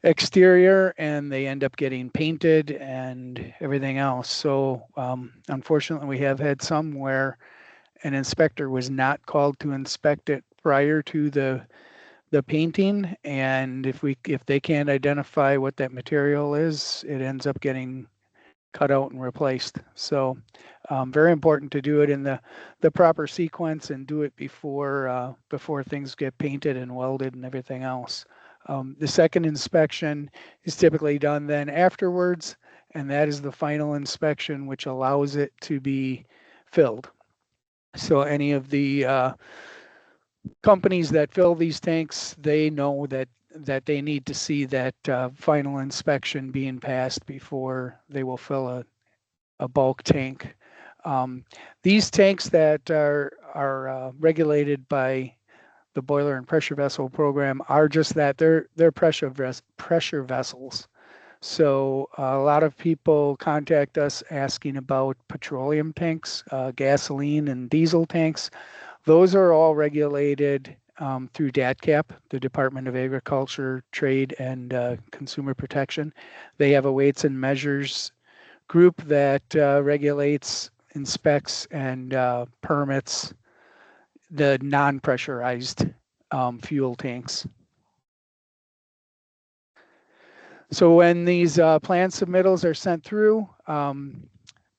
exterior and they end up getting painted and everything else. So unfortunately, we have had some where an inspector was not called to inspect it prior to the painting, and if they can't identify what that material is, it ends up getting cut out and replaced. So very important to do it in the proper sequence and do it before things get painted and welded and everything else. The second inspection is typically done then afterwards, and that is the final inspection, which allows it to be filled. So any of the companies that fill these tanks, they know that they need to see that final inspection being passed before they will fill a bulk tank. These tanks that are regulated by the boiler and pressure vessel program are just that. They're pressure vessels. So a lot of people contact us asking about petroleum tanks, gasoline and diesel tanks. Those are all regulated through DATCAP, the Department of Agriculture, Trade, and Consumer Protection. They have a weights and measures group that regulates, inspects, and permits the non-pressurized fuel tanks. So when these plan submittals are sent through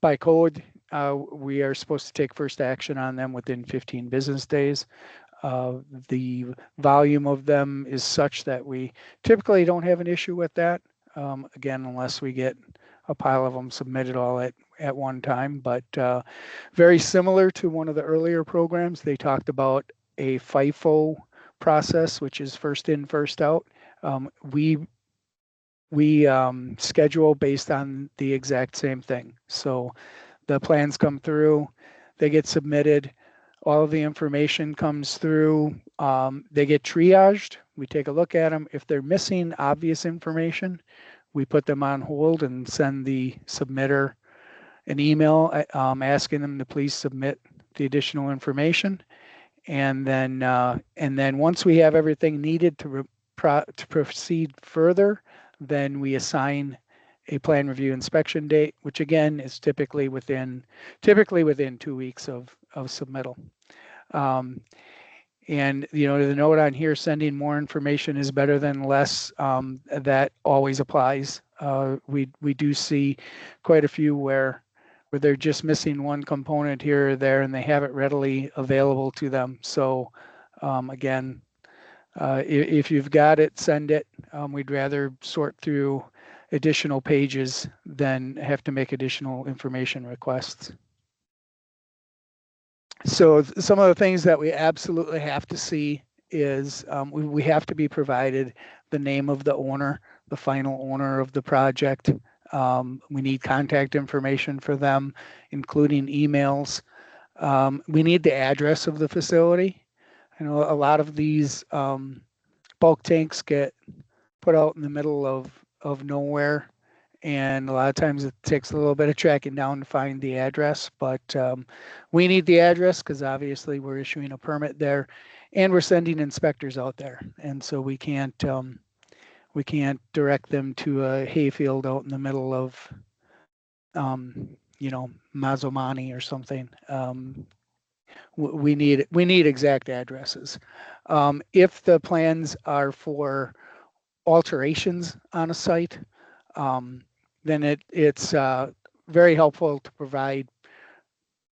by code, we are supposed to take first action on them within 15 business days. The volume of them is such that we typically don't have an issue with that. Again, unless we get a pile of them submitted all at one time. But very similar to one of the earlier programs, they talked about a FIFO process, which is first in, first out. We schedule based on the exact same thing. So the plans come through, they get submitted, all of the information comes through, they get triaged, we take a look at them. If they're missing obvious information, we put them on hold and send the submitter an email asking them to please submit the additional information. And then once we have everything needed to proceed further, then we assign a plan review inspection date, which again is typically within 2 weeks of submittal. And the note on here, sending more information is better than less. That always applies. We do see quite a few where they're just missing one component here or there, and they have it readily available to them. So again, if you've got it, send it. We'd rather sort through additional pages than have to make additional information requests. So some of the things that we absolutely have to see is we have to be provided the name of the owner, the final owner of the project. We need contact information for them, including emails. We need the address of the facility. I know a lot of these bulk tanks get put out in the middle of nowhere, and a lot of times it takes a little bit of tracking down to find the address, but we need the address because obviously we're issuing a permit there and we're sending inspectors out there, and so we can't direct them to a hayfield out in the middle of Mazomani or something. We need exact addresses. If the plans are for alterations on a site, then it's very helpful to provide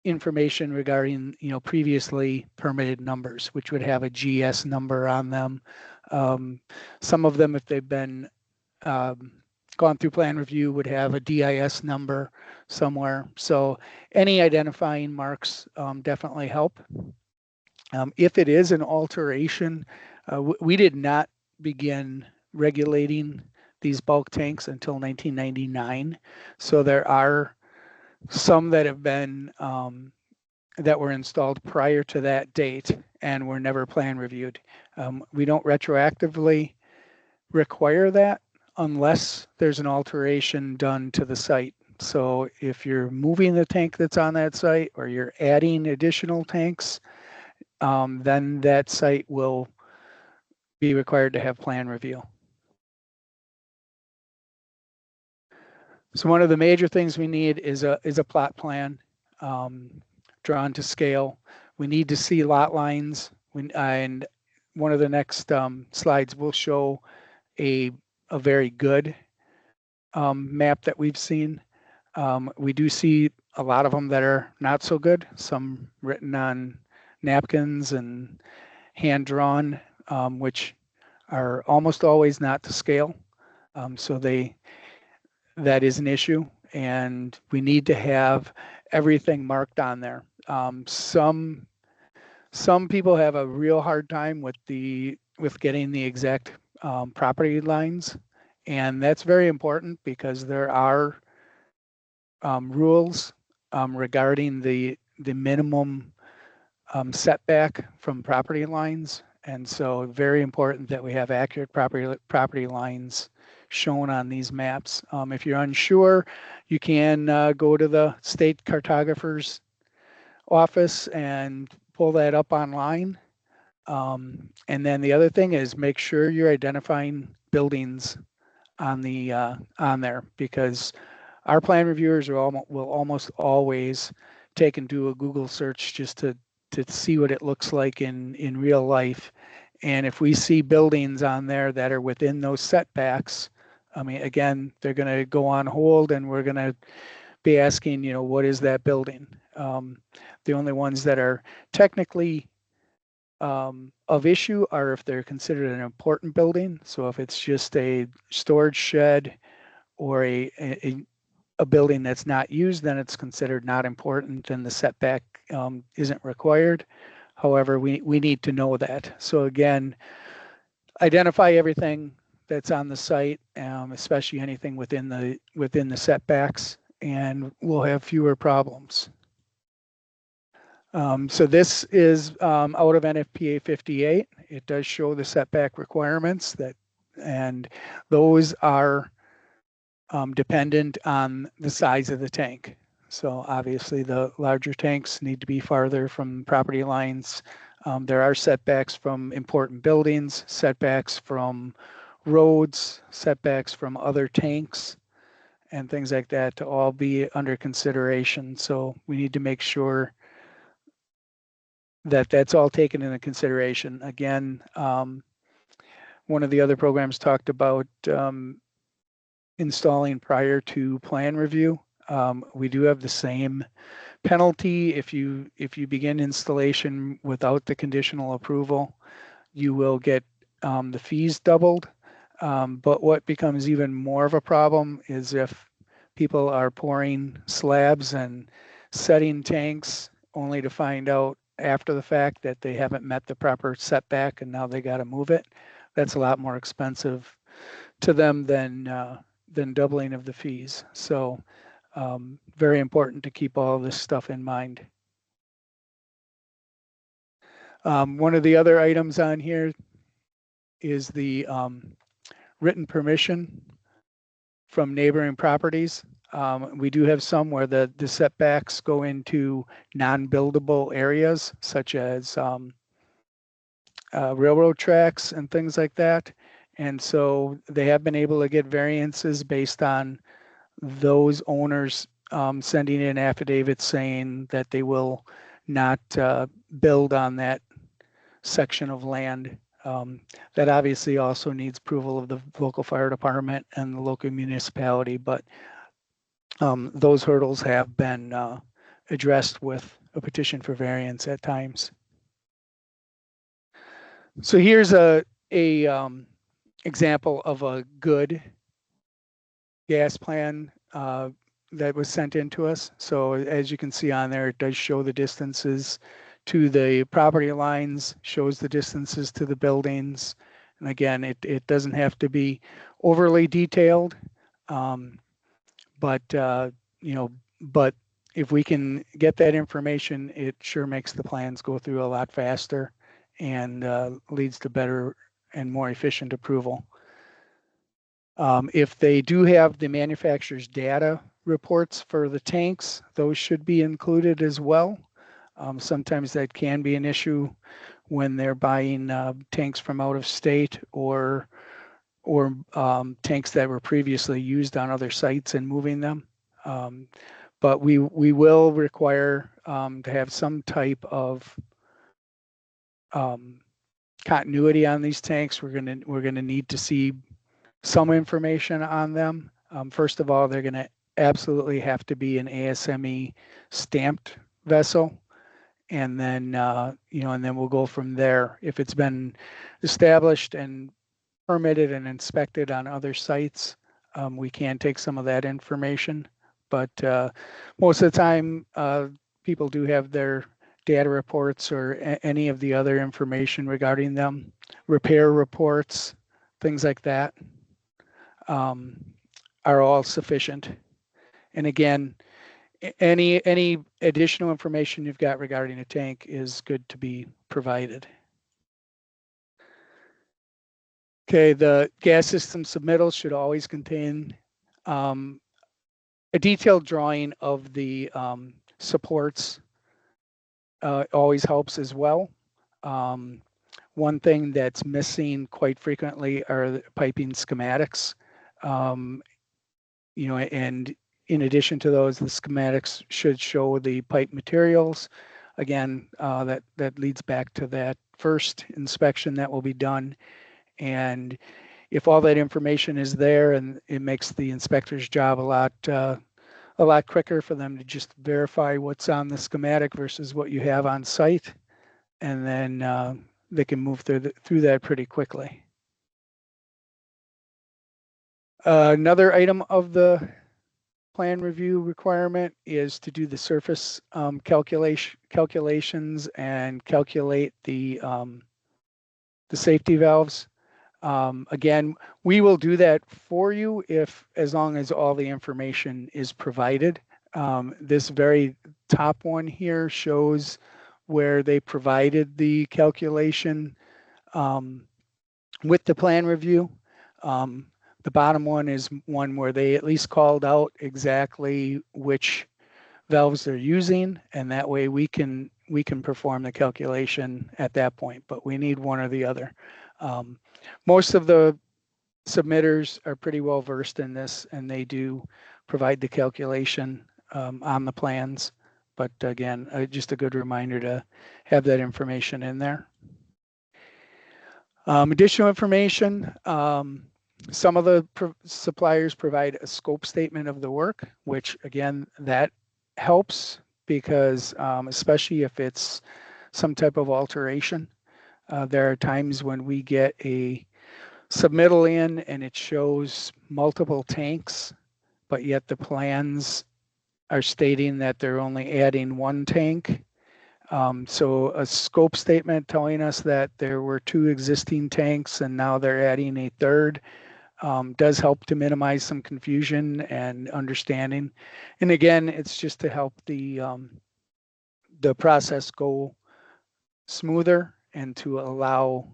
information regarding previously permitted numbers, which would have a GS number on them. Some of them, if they've been gone through plan review, would have a DIS number somewhere. So any identifying marks definitely help. If it is an alteration, we did not begin regulating these bulk tanks until 1999. So there are some that have been that were installed prior to that date and were never plan reviewed. We don't retroactively require that unless there's an alteration done to the site. So if you're moving the tank that's on that site or you're adding additional tanks, then that site will be required to have plan review. So one of the major things we need is a plot plan drawn to scale. We need to see lot lines. And one of the next slides will show a very good map that we've seen. We do see a lot of them that are not so good, some written on napkins and hand drawn, which are almost always not to scale. So that is an issue, and we need to have everything marked on there. Some people have a real hard time with getting the exact property lines, and that's very important because there are rules regarding the minimum setback from property lines, and so very important that we have accurate property lines shown on these maps. If you're unsure, you can go to the state cartographer's office and pull that up online. And then the other thing is make sure you're identifying buildings on there, because our plan reviewers will almost always take and do a Google search just to see what it looks like in real life. And if we see buildings on there that are within those setbacks, I mean, again, they're going to go on hold, and we're going to be asking, what is that building? The only ones that are technically of issue are if they're considered an important building. So if it's just a storage shed or a building that's not used, then it's considered not important and the setback isn't required. However, we need to know that. So again, identify everything that's on the site, especially anything within the setbacks, and we'll have fewer problems. So this is out of NFPA 58. It does show the setback requirements and those are dependent on the size of the tank. So obviously the larger tanks need to be farther from property lines. There are setbacks from important buildings, setbacks from roads, setbacks from other tanks. and things like that to all be under consideration. So we need to make sure that that's all taken into consideration. Again, one of the other programs talked about installing prior to plan review. We do have the same penalty if you begin installation without the conditional approval. You will get the fees doubled. But what becomes even more of a problem is if people are pouring slabs and setting tanks only to find out after the fact that they haven't met the proper setback and now they got to move it. That's a lot more expensive to them than doubling of the fees. So very important to keep all of this stuff in mind. One of the other items on here is the written permission from neighboring properties. We do have some where the setbacks go into non-buildable areas, such as railroad tracks and things like that. And so they have been able to get variances based on those owners sending in affidavits saying that they will not build on that section of land. That obviously also needs approval of the local fire department and the local municipality, but those hurdles have been addressed with a petition for variance at times. So here's a example of a good gas plan that was sent in to us. So as you can see on there, it does show the distances to the property lines, shows the distances to the buildings. And again, it doesn't have to be overly detailed, but but if we can get that information, it sure makes the plans go through a lot faster and leads to better and more efficient approval. If they do have the manufacturer's data reports for the tanks, those should be included as well. Sometimes that can be an issue when they're buying tanks from out of state or tanks that were previously used on other sites and moving them. But we will require to have some type of continuity on these tanks. We're gonna need to see some information on them. First of all, they're gonna absolutely have to be an ASME stamped vessel. And then, and then we'll go from there. If it's been established and permitted and inspected on other sites, we can take some of that information. But most of the time, people do have their data reports or any of the other information regarding them, repair reports, things like that, are all sufficient. And again, any additional information you've got regarding a tank is good to be provided. Okay, the gas system submittals should always contain a detailed drawing of the supports. Always helps as well. One thing that's missing quite frequently are the piping schematics. And in addition to those, the schematics should show the pipe materials. Again, that leads back to that first inspection that will be done. And if all that information is there, and it makes the inspector's job a lot quicker for them to just verify what's on the schematic versus what you have on site, and then they can move through that pretty quickly. Another item of the plan review requirement is to do the surface calculations and calculate the safety valves. Again, we will do that for you as long as all the information is provided. This very top one here shows where they provided the calculation with the plan review. The bottom one is one where they at least called out exactly which valves they're using, and that way we can perform the calculation at that point, but we need one or the other. Most of the submitters are pretty well versed in this, and they do provide the calculation on the plans. But again, just a good reminder to have that information in there. Additional information, some of the suppliers provide a scope statement of the work, which again, that helps because especially if it's some type of alteration, there are times when we get a submittal in and it shows multiple tanks, but yet the plans are stating that they're only adding one tank. So a scope statement telling us that there were 2 existing tanks and now they're adding a third does help to minimize some confusion and understanding. And again, it's just to help the process go smoother and to allow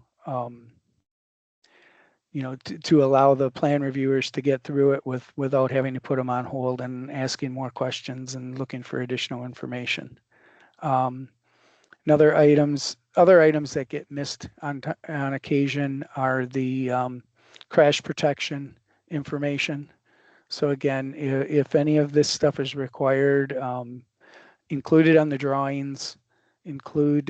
to allow the plan reviewers to get through it without having to put them on hold and asking more questions and looking for additional information. Other items that get missed on occasion are the crash protection information. So again, if any of this stuff is required, included on the drawings, include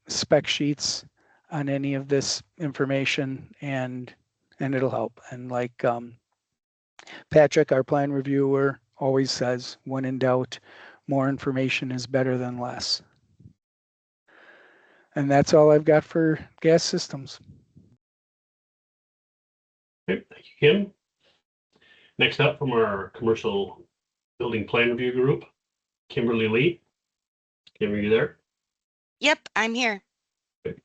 spec sheets on any of this information, and it'll help. And like Patrick, our plan reviewer, always says, when in doubt, more information is better than less. And that's all I've got for gas systems. Okay, thank you, Kim. Next up from our commercial building plan review group, Kimberly Lee. Kim, are you there? Yep, I'm here. Okay.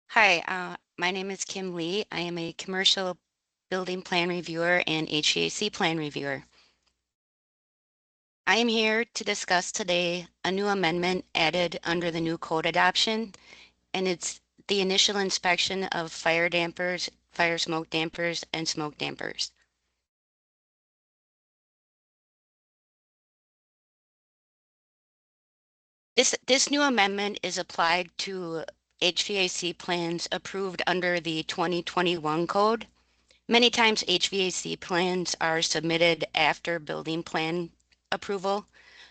Hi, my name is Kim Lee. I am a commercial building plan reviewer and HVAC plan reviewer. I am here to discuss today a new amendment added under the new code adoption, and it's the initial inspection of fire dampers, fire smoke dampers, and smoke dampers. This new amendment is applied to HVAC plans approved under the 2021 code. Many times HVAC plans are submitted after building plan approval.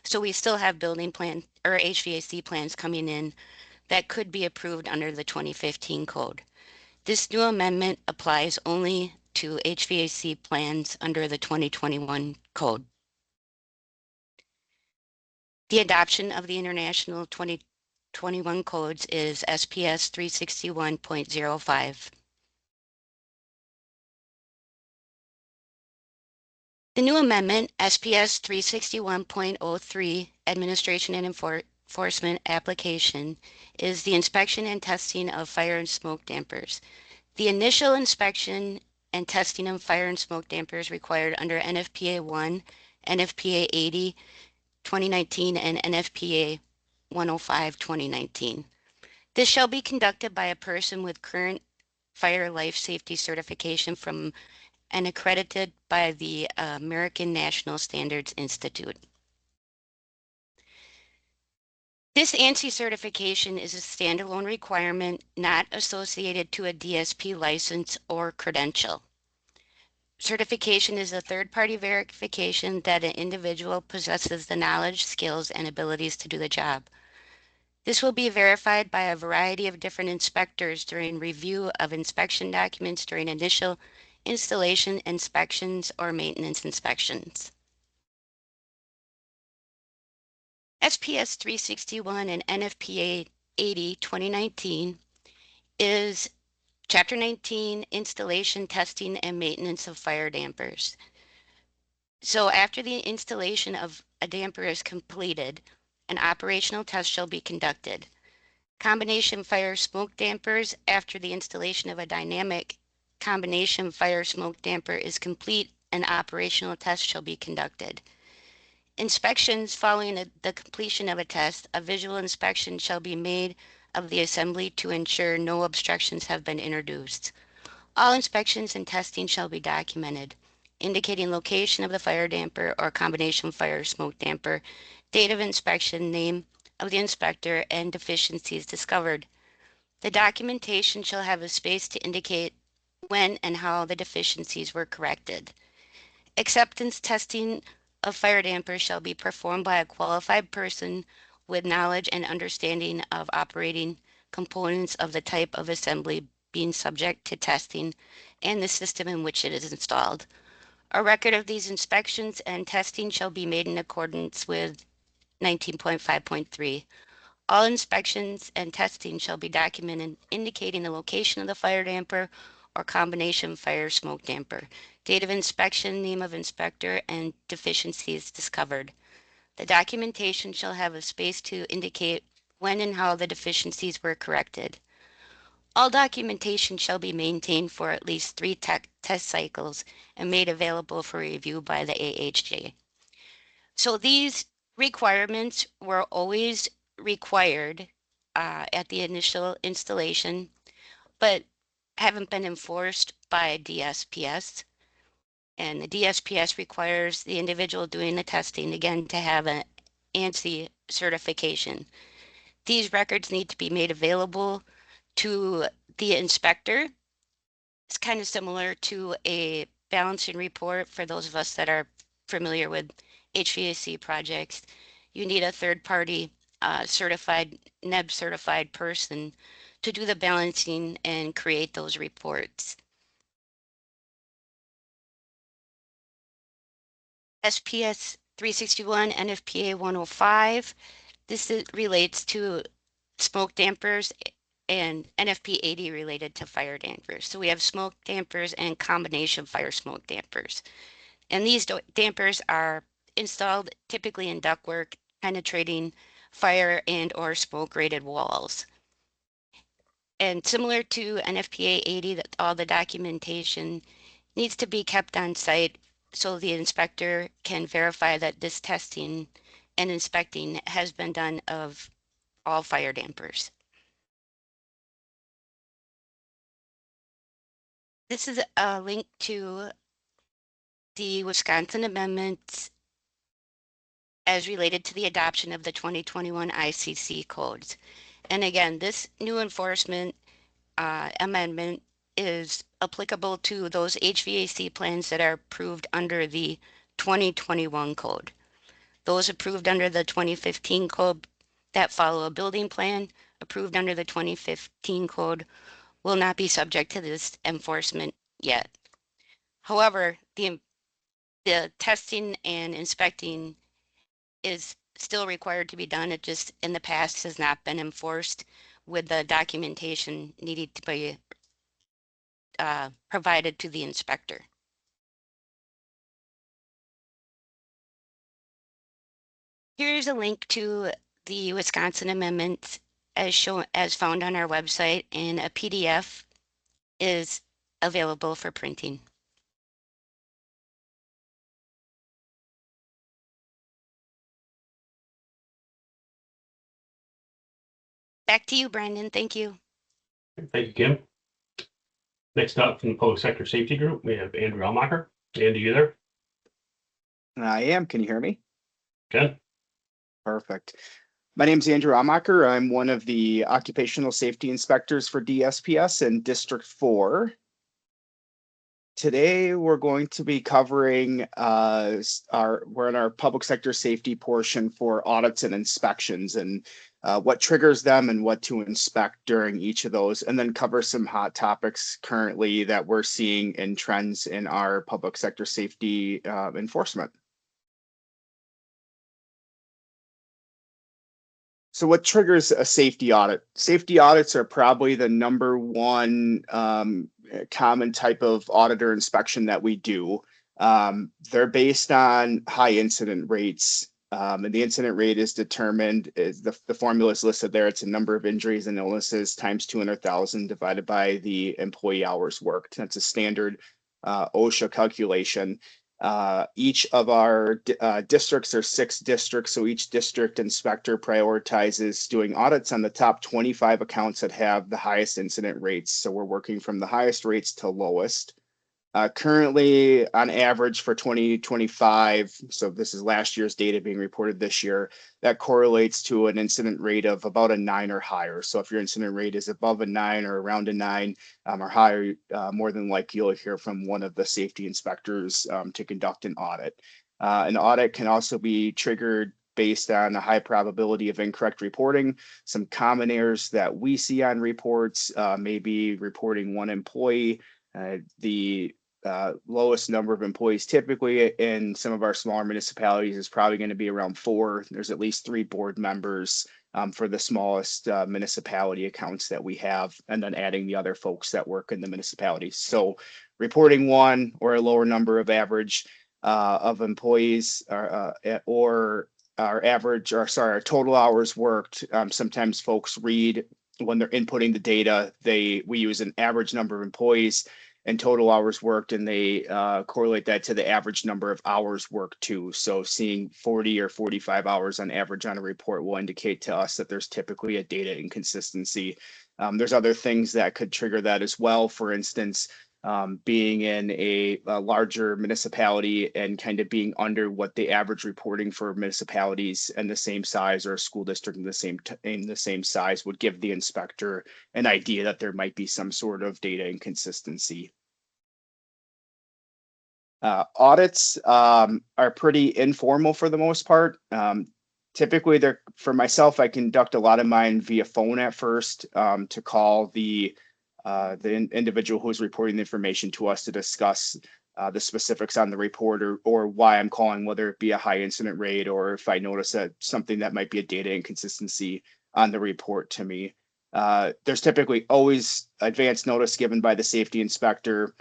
So we still have building plan or HVAC plans coming in that could be approved under the 2015 code. This new amendment applies only to HVAC plans under the 2021 code. The adoption of the International 2021 codes is SPS 361.05. The new amendment, SPS 361.03, Administration and Enforcement Application, is the inspection and testing of fire and smoke dampers. The initial inspection and testing of fire and smoke dampers required under NFPA 1, NFPA 80, 2019, and NFPA 105, 2019. This shall be conducted by a person with current fire life safety certification from and accredited by the American National Standards Institute. This ANSI certification is a standalone requirement not associated to a DSP license or credential. Certification is a third-party verification that an individual possesses the knowledge, skills, and abilities to do the job. This will be verified by a variety of different inspectors during review of inspection documents during initial installation inspections or maintenance inspections. SPS 361 and NFPA 80 2019 is Chapter 19, Installation, Testing, and Maintenance of Fire Dampers. So after the installation of a damper is completed, an operational test shall be conducted. Combination fire smoke dampers, after the installation of a dynamic combination fire smoke damper is complete, an operational test shall be conducted. Inspections following the completion of a test, a visual inspection shall be made of the assembly to ensure no obstructions have been introduced. All inspections and testing shall be documented, indicating location of the fire damper or combination fire smoke damper, date of inspection, name of the inspector, and deficiencies discovered. The documentation shall have a space to indicate when and how the deficiencies were corrected. Acceptance testing of fire dampers shall be performed by a qualified person with knowledge and understanding of operating components of the type of assembly being subject to testing and the system in which it is installed. A record of these inspections and testing shall be made in accordance with 19.5.3. All inspections and testing shall be documented indicating the location of the fire damper or combination fire smoke damper, date of inspection, name of inspector, and deficiencies discovered. The documentation shall have a space to indicate when and how the deficiencies were corrected. All documentation shall be maintained for at least 3 test cycles and made available for review by the AHJ. So these requirements were always required at the initial installation, but haven't been enforced by DSPS. And the DSPS requires the individual doing the testing, again, to have an ANSI certification. These records need to be made available to the inspector. It's kind of similar to a balancing report for those of us that are familiar with HVAC projects. You need a third-party certified, NEB certified person to do the balancing and create those reports. SPS 361, NFPA 105. This relates to smoke dampers, and NFPA 80 related to fire dampers. So we have smoke dampers and combination fire smoke dampers. And these dampers are installed typically in ductwork, penetrating fire and or smoke rated walls. And similar to NFPA 80, that all the documentation needs to be kept on site so the inspector can verify that this testing and inspecting has been done of all fire dampers. This is a link to the Wisconsin amendments as related to the adoption of the 2021 ICC codes. And again, this new enforcement amendment is applicable to those HVAC plans that are approved under the 2021 code. Those approved under the 2015 code that follow a building plan approved under the 2015 code will not be subject to this enforcement yet. However, the testing and inspecting is still required to be done. It just in the past has not been enforced with the documentation needed to be provided to the inspector. Here's a link to the Wisconsin amendments as found on our website, and a PDF is available for printing. Back to you, Brandon. Thank you. Thank you, Kim. Next up from the Public Sector Safety Group, we have Andrew Almacher. Andy, you there? I am. Can you hear me? Ken? Perfect. My name is Andrew Almacher. I'm one of the occupational safety inspectors for DSPS in District 4. Today, we're going to be covering we're in our public sector safety portion for audits and inspections, and what triggers them and what to inspect during each of those, and then cover some hot topics currently that we're seeing in trends in our public sector safety enforcement. So what triggers a safety audit? Safety audits are probably the number one common type of auditor inspection that we do. They're based on high incident rates, and the incident rate is determined, the formula is listed there. It's a number of injuries and illnesses times 200,000 divided by the employee hours worked. That's a standard OSHA calculation. Each of our districts are 6 districts, so each district inspector prioritizes doing audits on the top 25 accounts that have the highest incident rates. So we're working from the highest rates to lowest. Currently, on average for 2025, so this is last year's data being reported this year, that correlates to an incident rate of about a 9 or higher. So if your incident rate is above a 9 or around a 9 or higher, more than likely you'll hear from one of the safety inspectors to conduct an audit. An audit can also be triggered based on a high probability of incorrect reporting. Some common errors that we see on reports may be reporting one employee. The lowest number of employees typically in some of our smaller municipalities is probably going to be around 4. There's at least 3 board members for the smallest municipality accounts that we have, and then adding the other folks that work in the municipality. So reporting 1 or a lower number of average of employees or our total hours worked. Sometimes folks read when they're inputting the data, we use an average number of employees and total hours worked, and they correlate that to the average number of hours worked too. So seeing 40 or 45 hours on average on a report will indicate to us that there's typically a data inconsistency. There's other things that could trigger that as well. For instance, being in a larger municipality and kind of being under what the average reporting for municipalities and the same size, or a school district in the same size, would give the inspector an idea that there might be some sort of data inconsistency. Audits are pretty informal for the most part. Typically, for myself, I conduct a lot of mine via phone at first to call the individual who's reporting the information to us to discuss the specifics on the report, or why I'm calling, whether it be a high incident rate or if I notice that something that might be a data inconsistency on the report to me. There's typically always advance notice given by the safety inspector.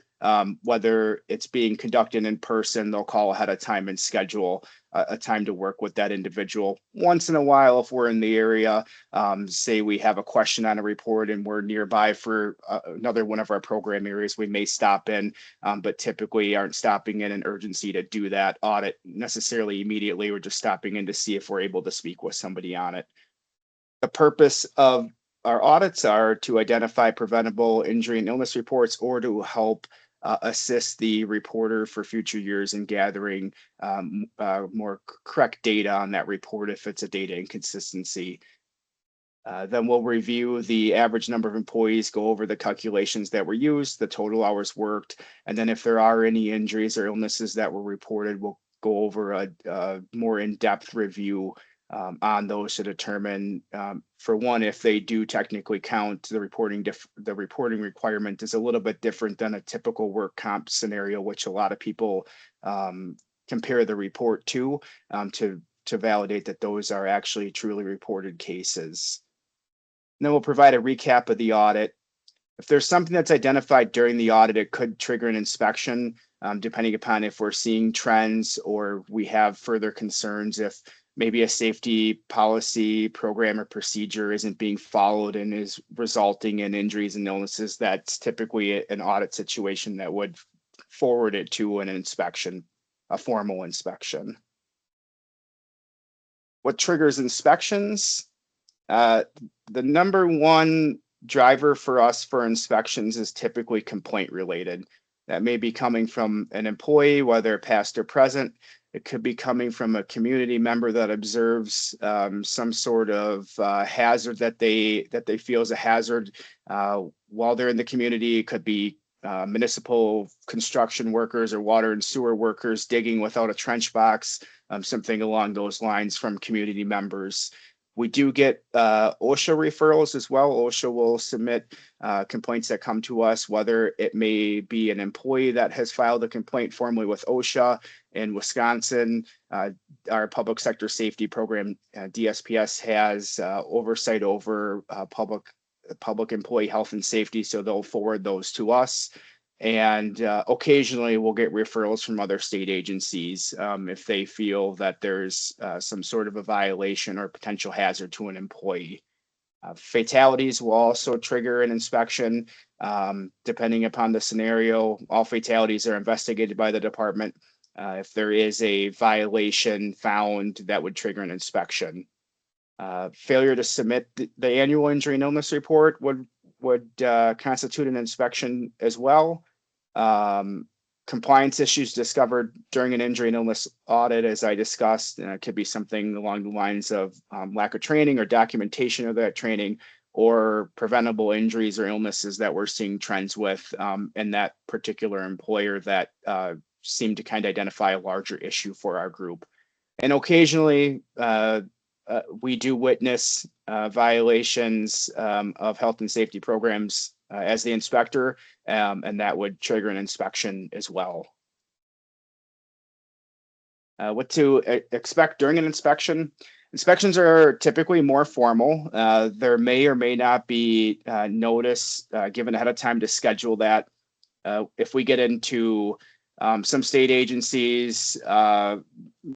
Whether it's being conducted in person, they'll call ahead of time and schedule a time to work with that individual. Once in a while, if we're in the area, say we have a question on a report and we're nearby for another one of our program areas, we may stop in, but typically aren't stopping in an urgency to do that audit necessarily immediately. We're just stopping in to see if we're able to speak with somebody on it. The purpose of our audits are to identify preventable injury and illness reports, or to help assist the reporter for future years in gathering more correct data on that report if it's a data inconsistency. Then we'll review the average number of employees, go over the calculations that were used, the total hours worked, and then if there are any injuries or illnesses that were reported, we'll go over a more in-depth review on those to determine, for one, if they do technically count. The reporting requirement is a little bit different than a typical work comp scenario, which a lot of people compare the report to validate that those are actually truly reported cases. And then we'll provide a recap of the audit. If there's something that's identified during the audit, it could trigger an inspection, depending upon if we're seeing trends or we have further concerns if maybe a safety policy, program, or procedure isn't being followed and is resulting in injuries and illnesses. That's typically an audit situation that would forward it to an inspection, a formal inspection. What triggers inspections? The number one driver for us for inspections is typically complaint related. That may be coming from an employee, whether past or present. It could be coming from a community member that observes some sort of hazard that they feel is a hazard while they're in the community. It could be municipal construction workers or water and sewer workers digging without a trench box, something along those lines from community members. We do get OSHA referrals as well. OSHA will submit complaints that come to us, whether it may be an employee that has filed a complaint formally with OSHA. In Wisconsin, our public sector safety program, DSPS, has oversight over public employee health and safety, so they'll forward those to us. And occasionally we'll get referrals from other state agencies if they feel that there's some sort of a violation or potential hazard to an employee. Fatalities will also trigger an inspection. Depending upon the scenario, all fatalities are investigated by the department. If there is a violation found, that would trigger an inspection. Failure to submit the annual injury and illness report would constitute an inspection as well. compliance issues discovered during an injury and illness audit, as I discussed, it could be something along the lines of lack of training or documentation of that training, or preventable injuries or illnesses that we're seeing trends with in that particular employer that seem to kind of identify a larger issue for our group. And occasionally, we do witness violations of health and safety programs as the inspector, and that would trigger an inspection as well. What to expect during an inspection? Inspections are typically more formal. There may or may not be notice given ahead of time to schedule that. If we get into some state agencies,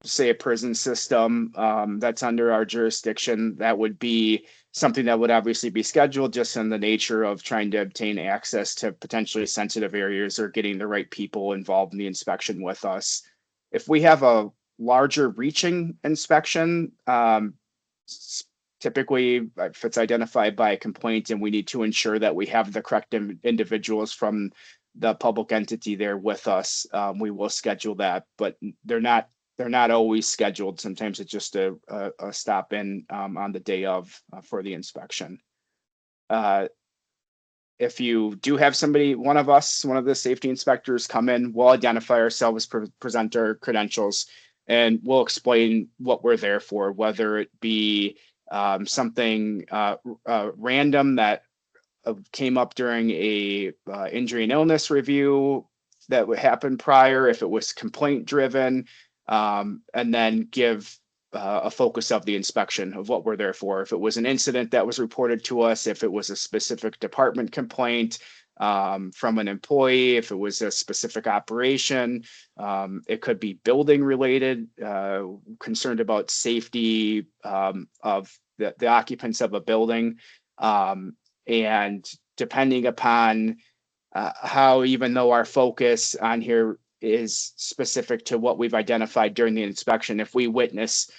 say a prison system that's under our jurisdiction, that would be something that would obviously be scheduled just in the nature of trying to obtain access to potentially sensitive areas or getting the right people involved in the inspection with us. If we have a larger reaching inspection, typically if it's identified by a complaint and we need to ensure that we have the correct individuals from the public entity there with us, we will schedule that, but they're not always scheduled. Sometimes it's just a stop in on the day of for the inspection. If you do have somebody, one of the safety inspectors come in, we'll identify ourselves, present our credentials, and we'll explain what we're there for, whether it be something random that came up during a injury and illness review that would happen prior, if it was complaint driven, and then give a focus of the inspection of what we're there for. If it was an incident that was reported to us, if it was a specific department complaint from an employee, if it was a specific operation, it could be building related, concerned about safety of the occupants of a building. And depending upon how, even though our focus on here is specific to what we've identified during the inspection, if we witness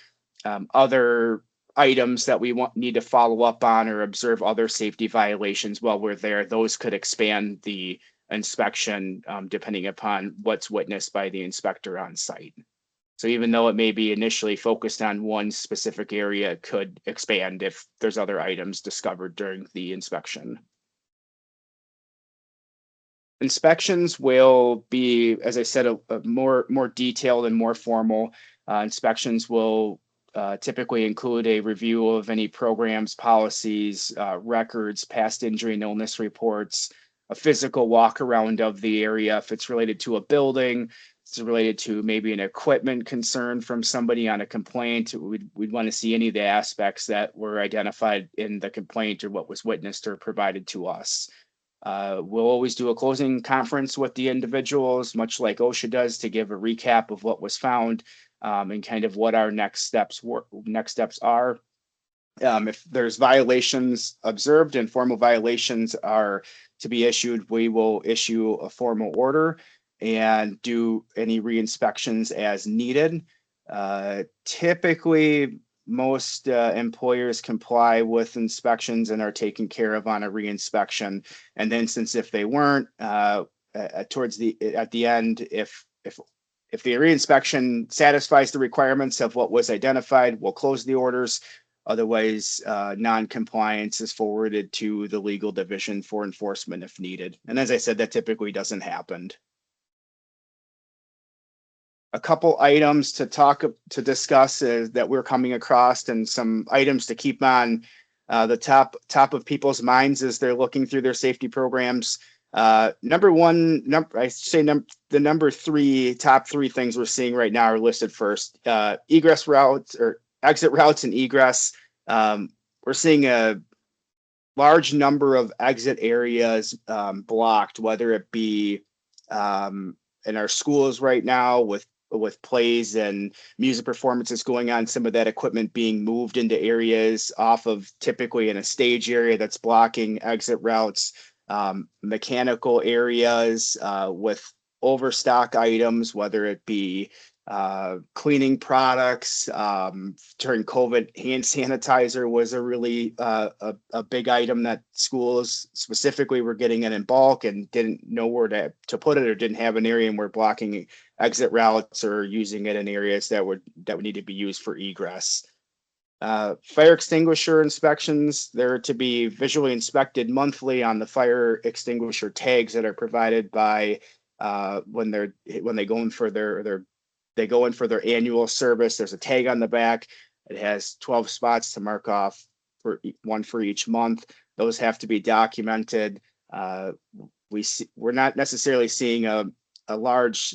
other items that we need to follow up on or observe other safety violations while we're there, those could expand the inspection depending upon what's witnessed by the inspector on site. So even though it may be initially focused on one specific area, it could expand if there's other items discovered during the inspection. Inspections will be, as I said, a more detailed and more formal. Inspections will typically include a review of any programs, policies, records, past injury and illness reports, a physical walk around of the area if it's related to a building, it's related to maybe an equipment concern from somebody on a complaint. We'd want to see any of the aspects that were identified in the complaint or what was witnessed or provided to us. We'll always do a closing conference with the individuals, much like OSHA does, to give a recap of what was found and kind of what our next steps are. If there's violations observed and formal violations are to be issued, we will issue a formal order and do any re-inspections as needed. Typically, most employers comply with inspections and are taken care of on a re-inspection. And then, since if they weren't, at the end, if the re-inspection satisfies the requirements of what was identified, we'll close the orders. Otherwise, non-compliance is forwarded to the legal division for enforcement if needed. And as I said, that typically doesn't happen. A couple items to discuss that we're coming across, and some items to keep on the top of people's minds as they're looking through their safety programs. Number one, the number three, top three things we're seeing right now are listed first. Egress routes or exit routes and egress. We're seeing a large number of exit areas blocked, whether it be in our schools right now with plays and music performances going on, some of that equipment being moved into areas off of typically in a stage area that's blocking exit routes, mechanical areas with overstock items, whether it be cleaning products. During COVID, hand sanitizer was a really a big item that schools specifically were getting it in bulk and didn't know where to put it, or didn't have an area and were blocking exit routes or using it in areas that would need to be used for egress. Fire extinguisher inspections, they're to be visually inspected monthly on the fire extinguisher tags that are provided by when they go in for their annual service. There's a tag on the back. It has 12 spots to mark off, for one for each month. Those have to be documented. We're not necessarily seeing a large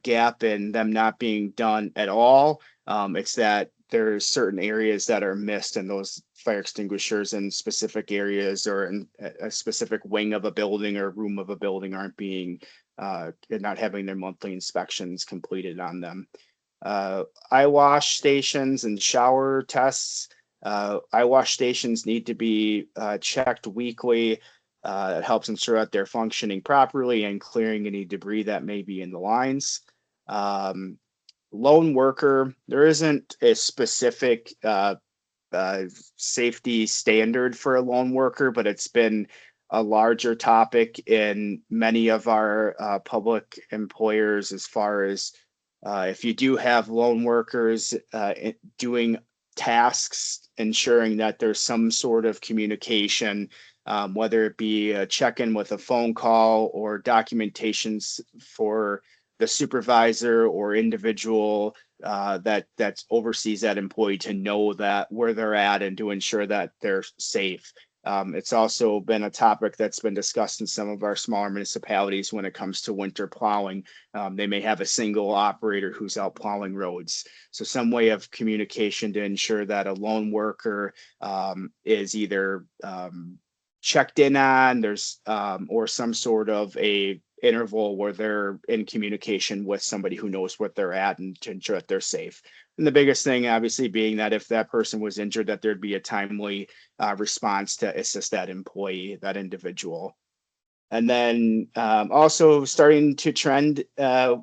gap in them not being done at all. It's that there's certain areas that are missed in those fire extinguishers in specific areas, or in a specific wing of a building or room of a building aren't being not having their monthly inspections completed on them. Eye wash stations and shower tests. Eye wash stations need to be checked weekly. It helps ensure that they're functioning properly and clearing any debris that may be in the lines. Lone worker, there isn't a specific safety standard for a lone worker, but it's been a larger topic in many of our public employers, as far as if you do have lone workers doing tasks, ensuring that there's some sort of communication, whether it be a check-in with a phone call or documentations for the supervisor or individual that oversees that employee, to know that where they're at and to ensure that they're safe. It's also been a topic that's been discussed in some of our smaller municipalities when it comes to winter plowing. They may have a single operator who's out plowing roads. So some way of communication to ensure that a lone worker is either checked in on, or some sort of a interval where they're in communication with somebody who knows what they're at, and to ensure that they're safe. And the biggest thing, obviously, being that if that person was injured, that there'd be a timely response to assist that employee, that individual. And then also starting to trend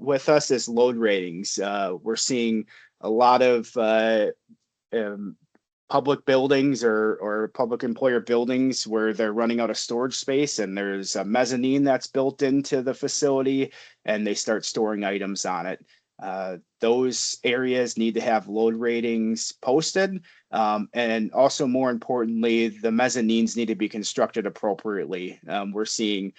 with us is load ratings. We're seeing a lot of public buildings or public employer buildings where they're running out of storage space, and there's a mezzanine that's built into the facility, and they start storing items on it. Those areas need to have load ratings posted. And also, more importantly, the mezzanines need to be constructed appropriately. We're seeing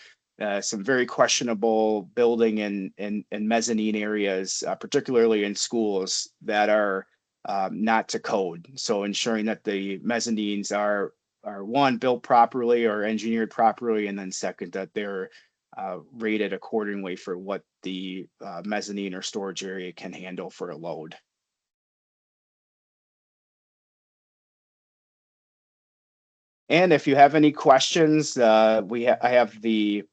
some very questionable building and mezzanine areas, particularly in schools, that are not to code. So ensuring that the mezzanines are one, built properly or engineered properly, and then second, that they're rated accordingly for what the mezzanine or storage area can handle for a load. And if you have any questions, I have the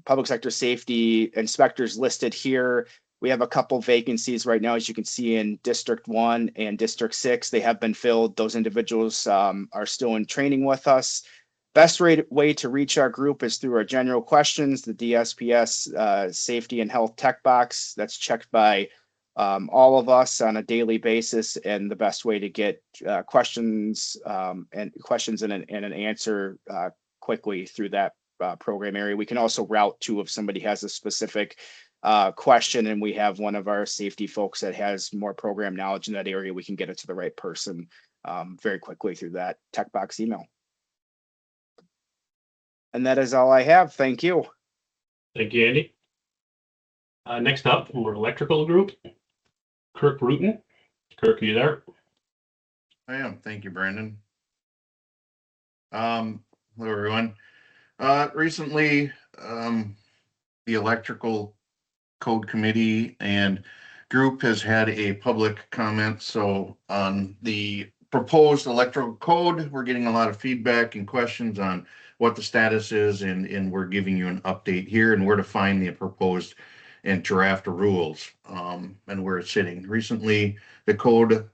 public sector safety inspectors listed here. We have a couple vacancies right now, as you can see, in District 1 and District 6. They have been filled. Those individuals are still in training with us. Best way to reach our group is through our general questions, the DSPS safety and health tech box. That's checked by all of us on a daily basis, and the best way to get questions and an answer quickly through that program area. We can also route to, if somebody has a specific question and we have one of our safety folks that has more program knowledge in that area, we can get it to the right person very quickly through that tech box email. And that is all I have. Thank you. Thank you, Andy. Next up, from our electrical group, Kirk Rutan. Kirk, are you there? I am. Thank you, Brandon. Hello, everyone. Recently, the electrical code committee and group has had a public comment. So on the proposed electrical code, we're getting a lot of feedback and questions on what the status is, and we're giving you an update here and where to find the proposed and draft rules and where it's sitting. Recently, the code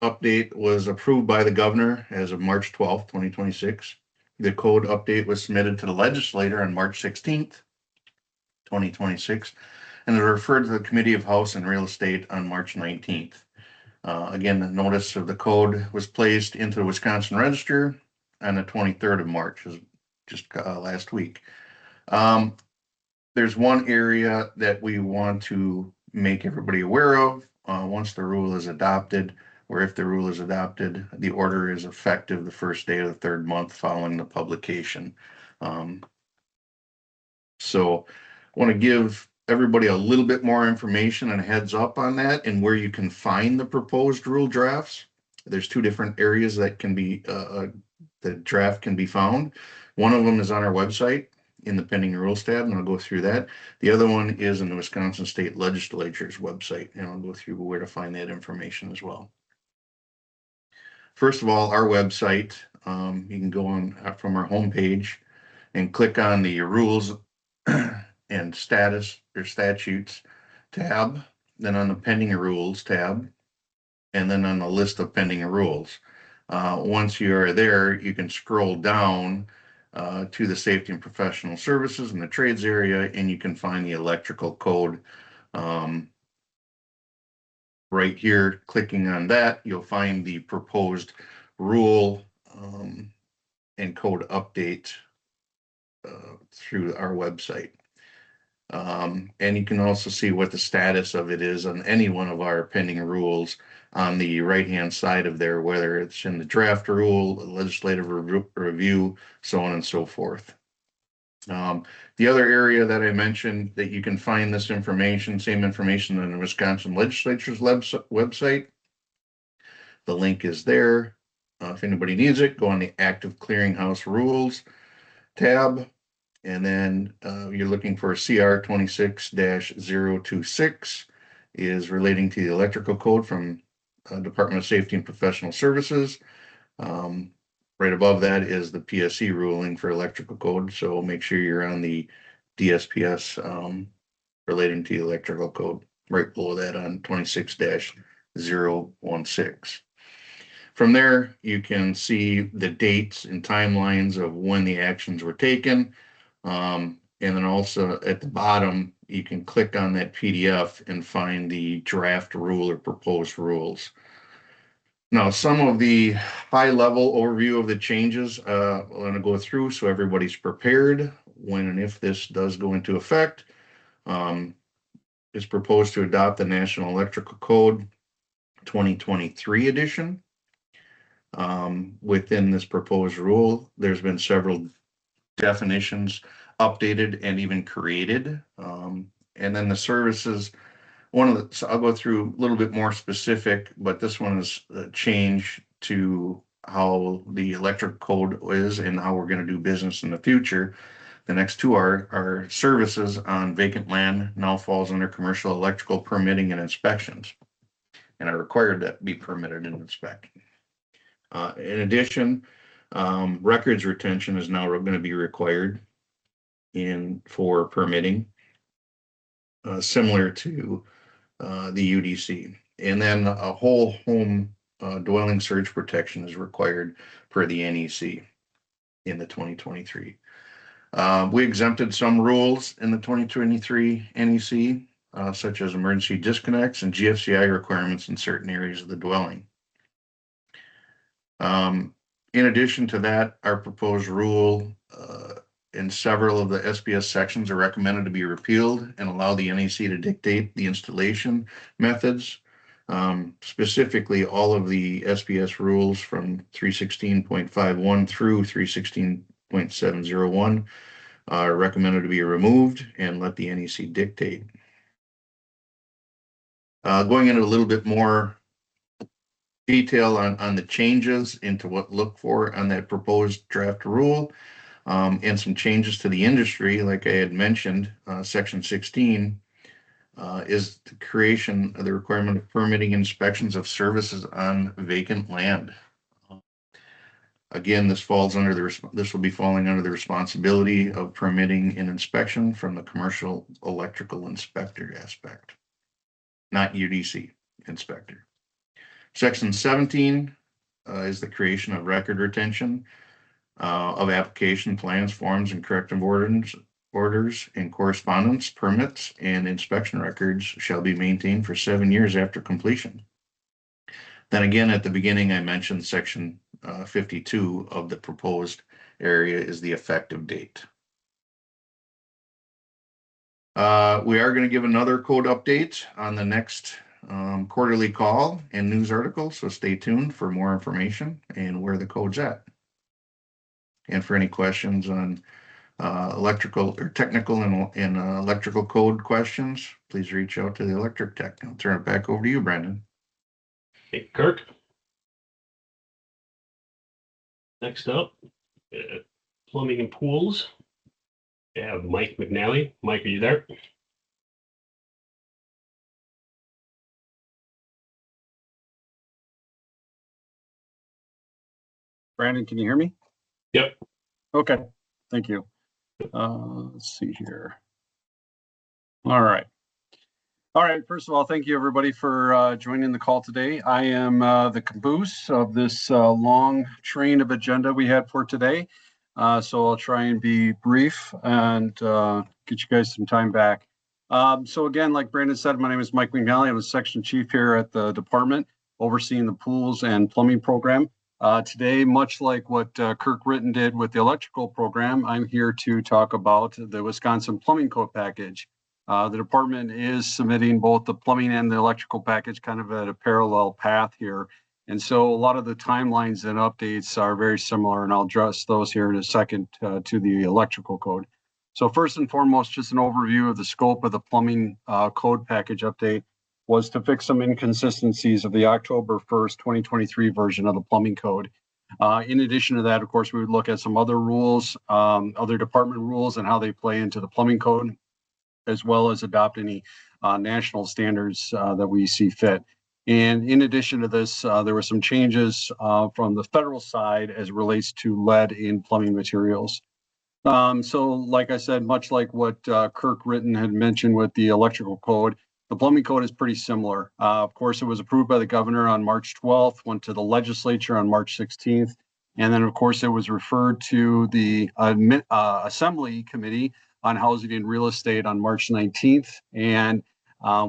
update was approved by the governor as of March 12th, 2026. The code update was submitted to the legislator on March 16th, 2026. and is referred to the Committee of House and Real Estate on March 19th. Again, the notice of the code was placed into the Wisconsin Register on the 23rd of March, just last week. There's one area that we want to make everybody aware of. Once the rule is adopted, or if the rule is adopted, the order is effective the first day of the third month following the publication. So I want to give everybody a little bit more information and a heads up on that and where you can find the proposed rule drafts. There's two different areas that can be, the draft can be found. One of them is on our website in the pending rules tab, and I'll go through that. The other one is in the Wisconsin State Legislature's website, and I'll go through where to find that information as well. First of all, our website, you can go on from our homepage and click on the rules and status or statutes tab, then on the pending rules tab, and then on the list of pending rules. Once you are there, you can scroll down to the safety and professional services and the trades area, and you can find the electrical code right here. Clicking on that, you'll find the proposed rule and code update through our website. And you can also see what the status of it is on any one of our pending rules on the right-hand side of there, whether it's in the draft rule, legislative review, so on and so forth. The other area that I mentioned that you can find this information, same information on the Wisconsin Legislature's website. The link is there. If anybody needs it, go on the Active Clearinghouse Rules tab. And then you're looking for CR 26-026 is relating to the electrical code from Department of Safety and Professional Services. Right above that is the PSC ruling for electrical code. So make sure you're on the DSPS relating to the electrical code. Right below that on 26-016. From there, you can see the dates and timelines of when the actions were taken. And then also at the bottom, you can click on that PDF and find the draft rule or proposed rules. Now, some of the high-level overview of the changes I'm going to go through so everybody's prepared when and if this does go into effect. It's proposed to adopt the National Electrical Code 2023 edition. Within this proposed rule, there's been several definitions updated and even created. And then the services, so I'll go through a little bit more specific, but this one is a change to how the electric code is and how we're going to do business in the future. The next two are services on vacant land now falls under commercial electrical permitting and inspections, and are required to be permitted and inspected. In addition, records retention is now going to be required for permitting, similar to the UDC. And then a whole home dwelling search protection is required per the NEC in the 2023. We exempted some rules in the 2023 NEC, such as emergency disconnects and GFCI requirements in certain areas of the dwelling. In addition to that, our proposed rule in several of the SPS sections are recommended to be repealed and allow the NEC to dictate the installation methods. Specifically, all of the SPS rules from 316.51 through 316.701 are recommended to be removed and let the NEC dictate. Going into a little bit more detail on the changes into what look for on that proposed draft rule, and some changes to the industry, like I had mentioned, section 16 is the creation of the requirement of permitting inspections of services on vacant land. Again, this will be falling under the responsibility of permitting and inspection from the commercial electrical inspector aspect, not UDC inspector. Section 17 is the creation of record retention of application plans, forms, and corrective orders, and correspondence, permits, and inspection records shall be maintained for 7 years after completion. Then again, at the beginning, I mentioned section 52 of the proposed area is the effective date. We are going to give another code update on the next quarterly call and news article, so stay tuned for more information and where the code's at. And for any questions on electrical or technical and electrical code questions, please reach out to the electric tech. I'll turn it back over to you, Brendan. Hey, Kirk. Next up, plumbing and pools. We have Mike McNally. Mike, are you there? Brandon, can you hear me? Yep. Okay, thank you. Let's see here. All right. First of all, thank you everybody for joining the call today. I am the caboose of this long train of agenda we had for today. So I'll try and be brief and get you guys some time back. So again, like Brandon said, my name is Mike McNally. I'm a section chief here at the department overseeing the pools and plumbing program. Today, much like what Kirk Ritten did with the electrical program, I'm here to talk about the Wisconsin Plumbing Code package. The department is submitting both the plumbing and the electrical package kind of at a parallel path here. And so a lot of the timelines and updates are very similar, and I'll address those here in a second to the electrical code. So first and foremost, just an overview of the scope of the plumbing code package update was to fix some inconsistencies of the October 1st, 2023 version of the plumbing code. In addition to that, of course, we would look at some other rules, other department rules and how they play into the plumbing code, as well as adopt any national standards that we see fit. And in addition to this, there were some changes from the federal side as it relates to lead in plumbing materials. So like I said, much like what Kirk Ritten had mentioned with the electrical code, the plumbing code is pretty similar. Of course, it was approved by the governor on March 12th, went to the legislature on March 16th. And then, of course, it was referred to the Assembly Committee on Housing and Real Estate on March 19th, and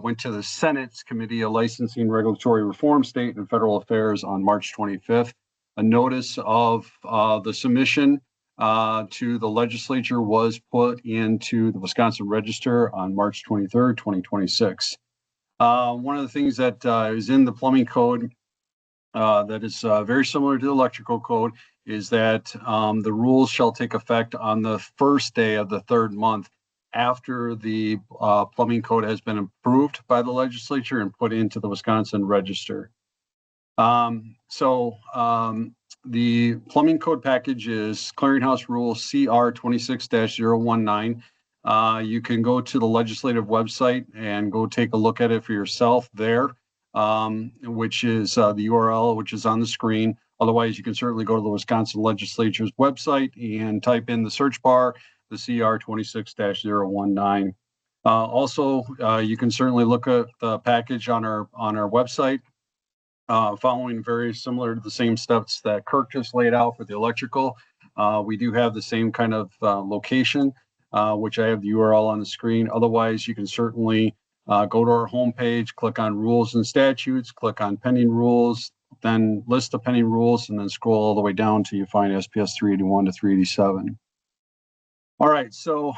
went to the Senate's Committee of Licensing, Regulatory Reform, State and Federal Affairs on March 25th. A notice of the submission to the legislature was put into the Wisconsin Register on March 23rd, 2026. One of the things that is in the plumbing code that is very similar to the electrical code is that the rules shall take effect on the first day of the third month after the plumbing code has been approved by the legislature and put into the Wisconsin Register. The plumbing code package is Clearinghouse Rule CR 26-019. You can go to the legislative website and go take a look at it for yourself there, which is the URL, which is on the screen. Otherwise, you can certainly go to the Wisconsin Legislature's website and type in the search bar, the CR 26-019. Also, you can certainly look at the package on our website. Following very similar to the same steps that Kirk just laid out for the electrical. We do have the same kind of location, which I have the URL on the screen. Otherwise, you can certainly go to our homepage, click on rules and statutes, click on pending rules, then list the pending rules, and then scroll all the way down till you find SPS 381 to 387. All right, so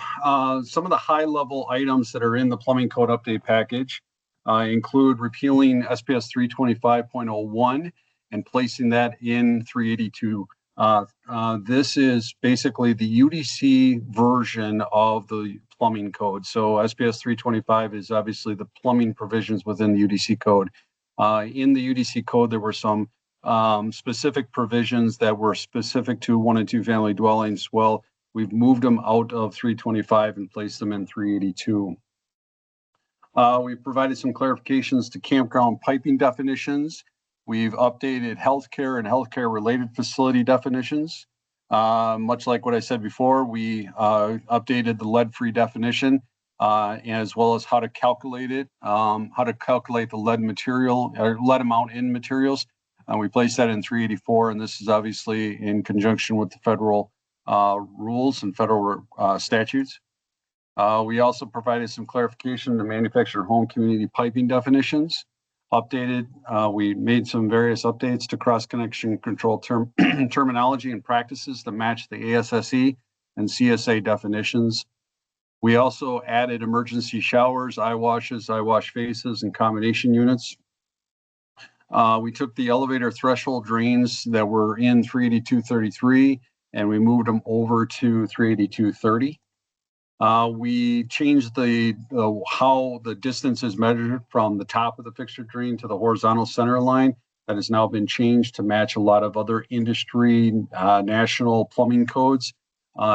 some of the high level items that are in the plumbing code update package include repealing SPS 325.01 and placing that in 382. This is basically the UDC version of the plumbing code. So SPS 325 is obviously the plumbing provisions within the UDC code. In the UDC code, there were some specific provisions that were specific to 1 and 2 family dwellings. Well, we've moved them out of 325 and placed them in 382. We've provided some clarifications to campground piping definitions. We've updated healthcare and healthcare related facility definitions. Much like what I said before, we updated the lead-free definition as well as how to calculate it, how to calculate the lead material or lead amount in materials. We placed that in 384, and this is obviously in conjunction with the federal rules and federal statutes. We also provided some clarification to manufactured home community piping definitions. We made some various updates to cross-connection control terminology and practices to match the ASSE and CSA definitions. We also added emergency showers, eye washes, eye wash faces, and combination units. We took the elevator threshold drains that were in 38233 and we moved them over to 38230. We changed how the distance is measured from the top of the fixture drain to the horizontal center line. That has now been changed to match a lot of other industry national plumbing codes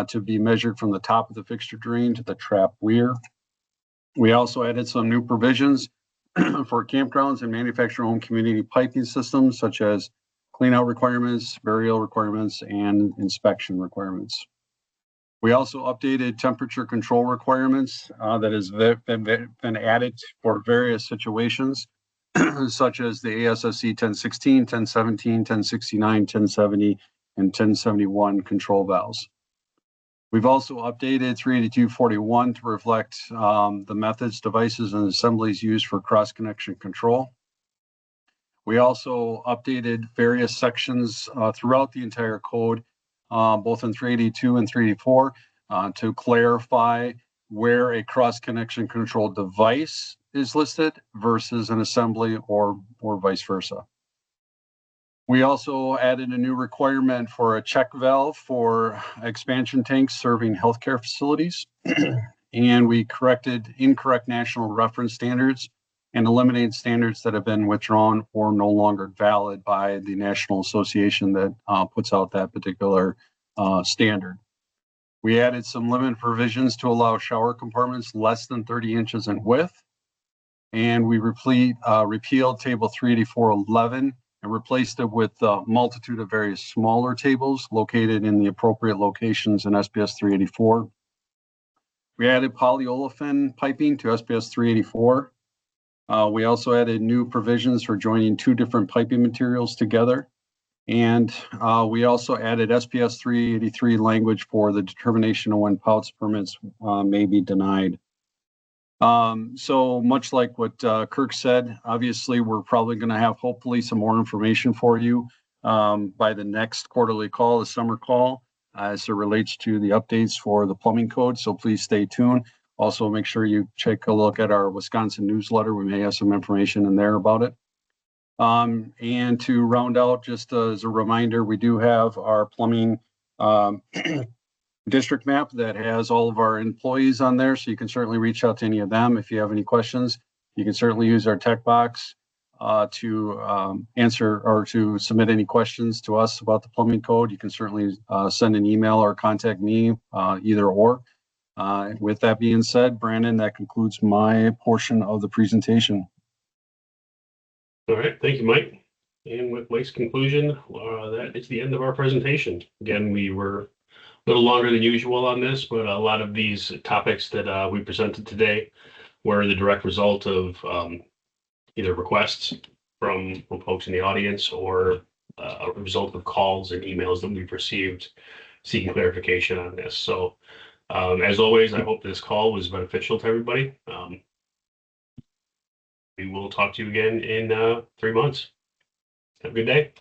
to be measured from the top of the fixture drain to the trap weir. We also added some new provisions for campgrounds and manufactured home community piping systems, such as cleanout requirements, burial requirements, and inspection requirements. We also updated temperature control requirements that has been added for various situations, such as the ASSE 1016, 1017, 1069, 1070, and 1071 control valves. We've also updated 38241 to reflect the methods, devices, and assemblies used for cross-connection control. We also updated various sections throughout the entire code, both in 382 and 384, to clarify where a cross-connection control device is listed versus an assembly or vice versa. We also added a new requirement for a check valve for expansion tanks serving healthcare facilities. And we corrected incorrect national reference standards and eliminated standards that have been withdrawn or no longer valid by the national association that puts out that particular standard. We added some limit provisions to allow shower compartments less than 30 inches in width. And we repealed table 38411 and replaced it with a multitude of various smaller tables located in the appropriate locations in SPS 384. We added polyolefin piping to SPS 384. We also added new provisions for joining two different piping materials together. And we also added SPS 383 language for the determination of when POUTS permits may be denied. So much like what Kirk said, obviously we're probably going to have hopefully some more information for you by the next quarterly call, the summer call, as it relates to the updates for the plumbing code. So please stay tuned. Also, make sure you take a look at our Wisconsin newsletter. We may have some information in there about it. And to round out, just as a reminder, we do have our plumbing district map that has all of our employees on there. So you can certainly reach out to any of them if you have any questions. You can certainly use our tech box to answer or to submit any questions to us about the plumbing code. You can certainly send an email or contact me, either or. With that being said, Brandon, that concludes my portion of the presentation. All right, thank you, Mike. And with Mike's conclusion, that is the end of our presentation. Again, we were a little longer than usual on this, but a lot of these topics that we presented today were the direct result of either requests from folks in the audience or a result of calls and emails that we've received seeking clarification on this. So as always, I hope this call was beneficial to everybody. We will talk to you again in 3 months. Have a good day.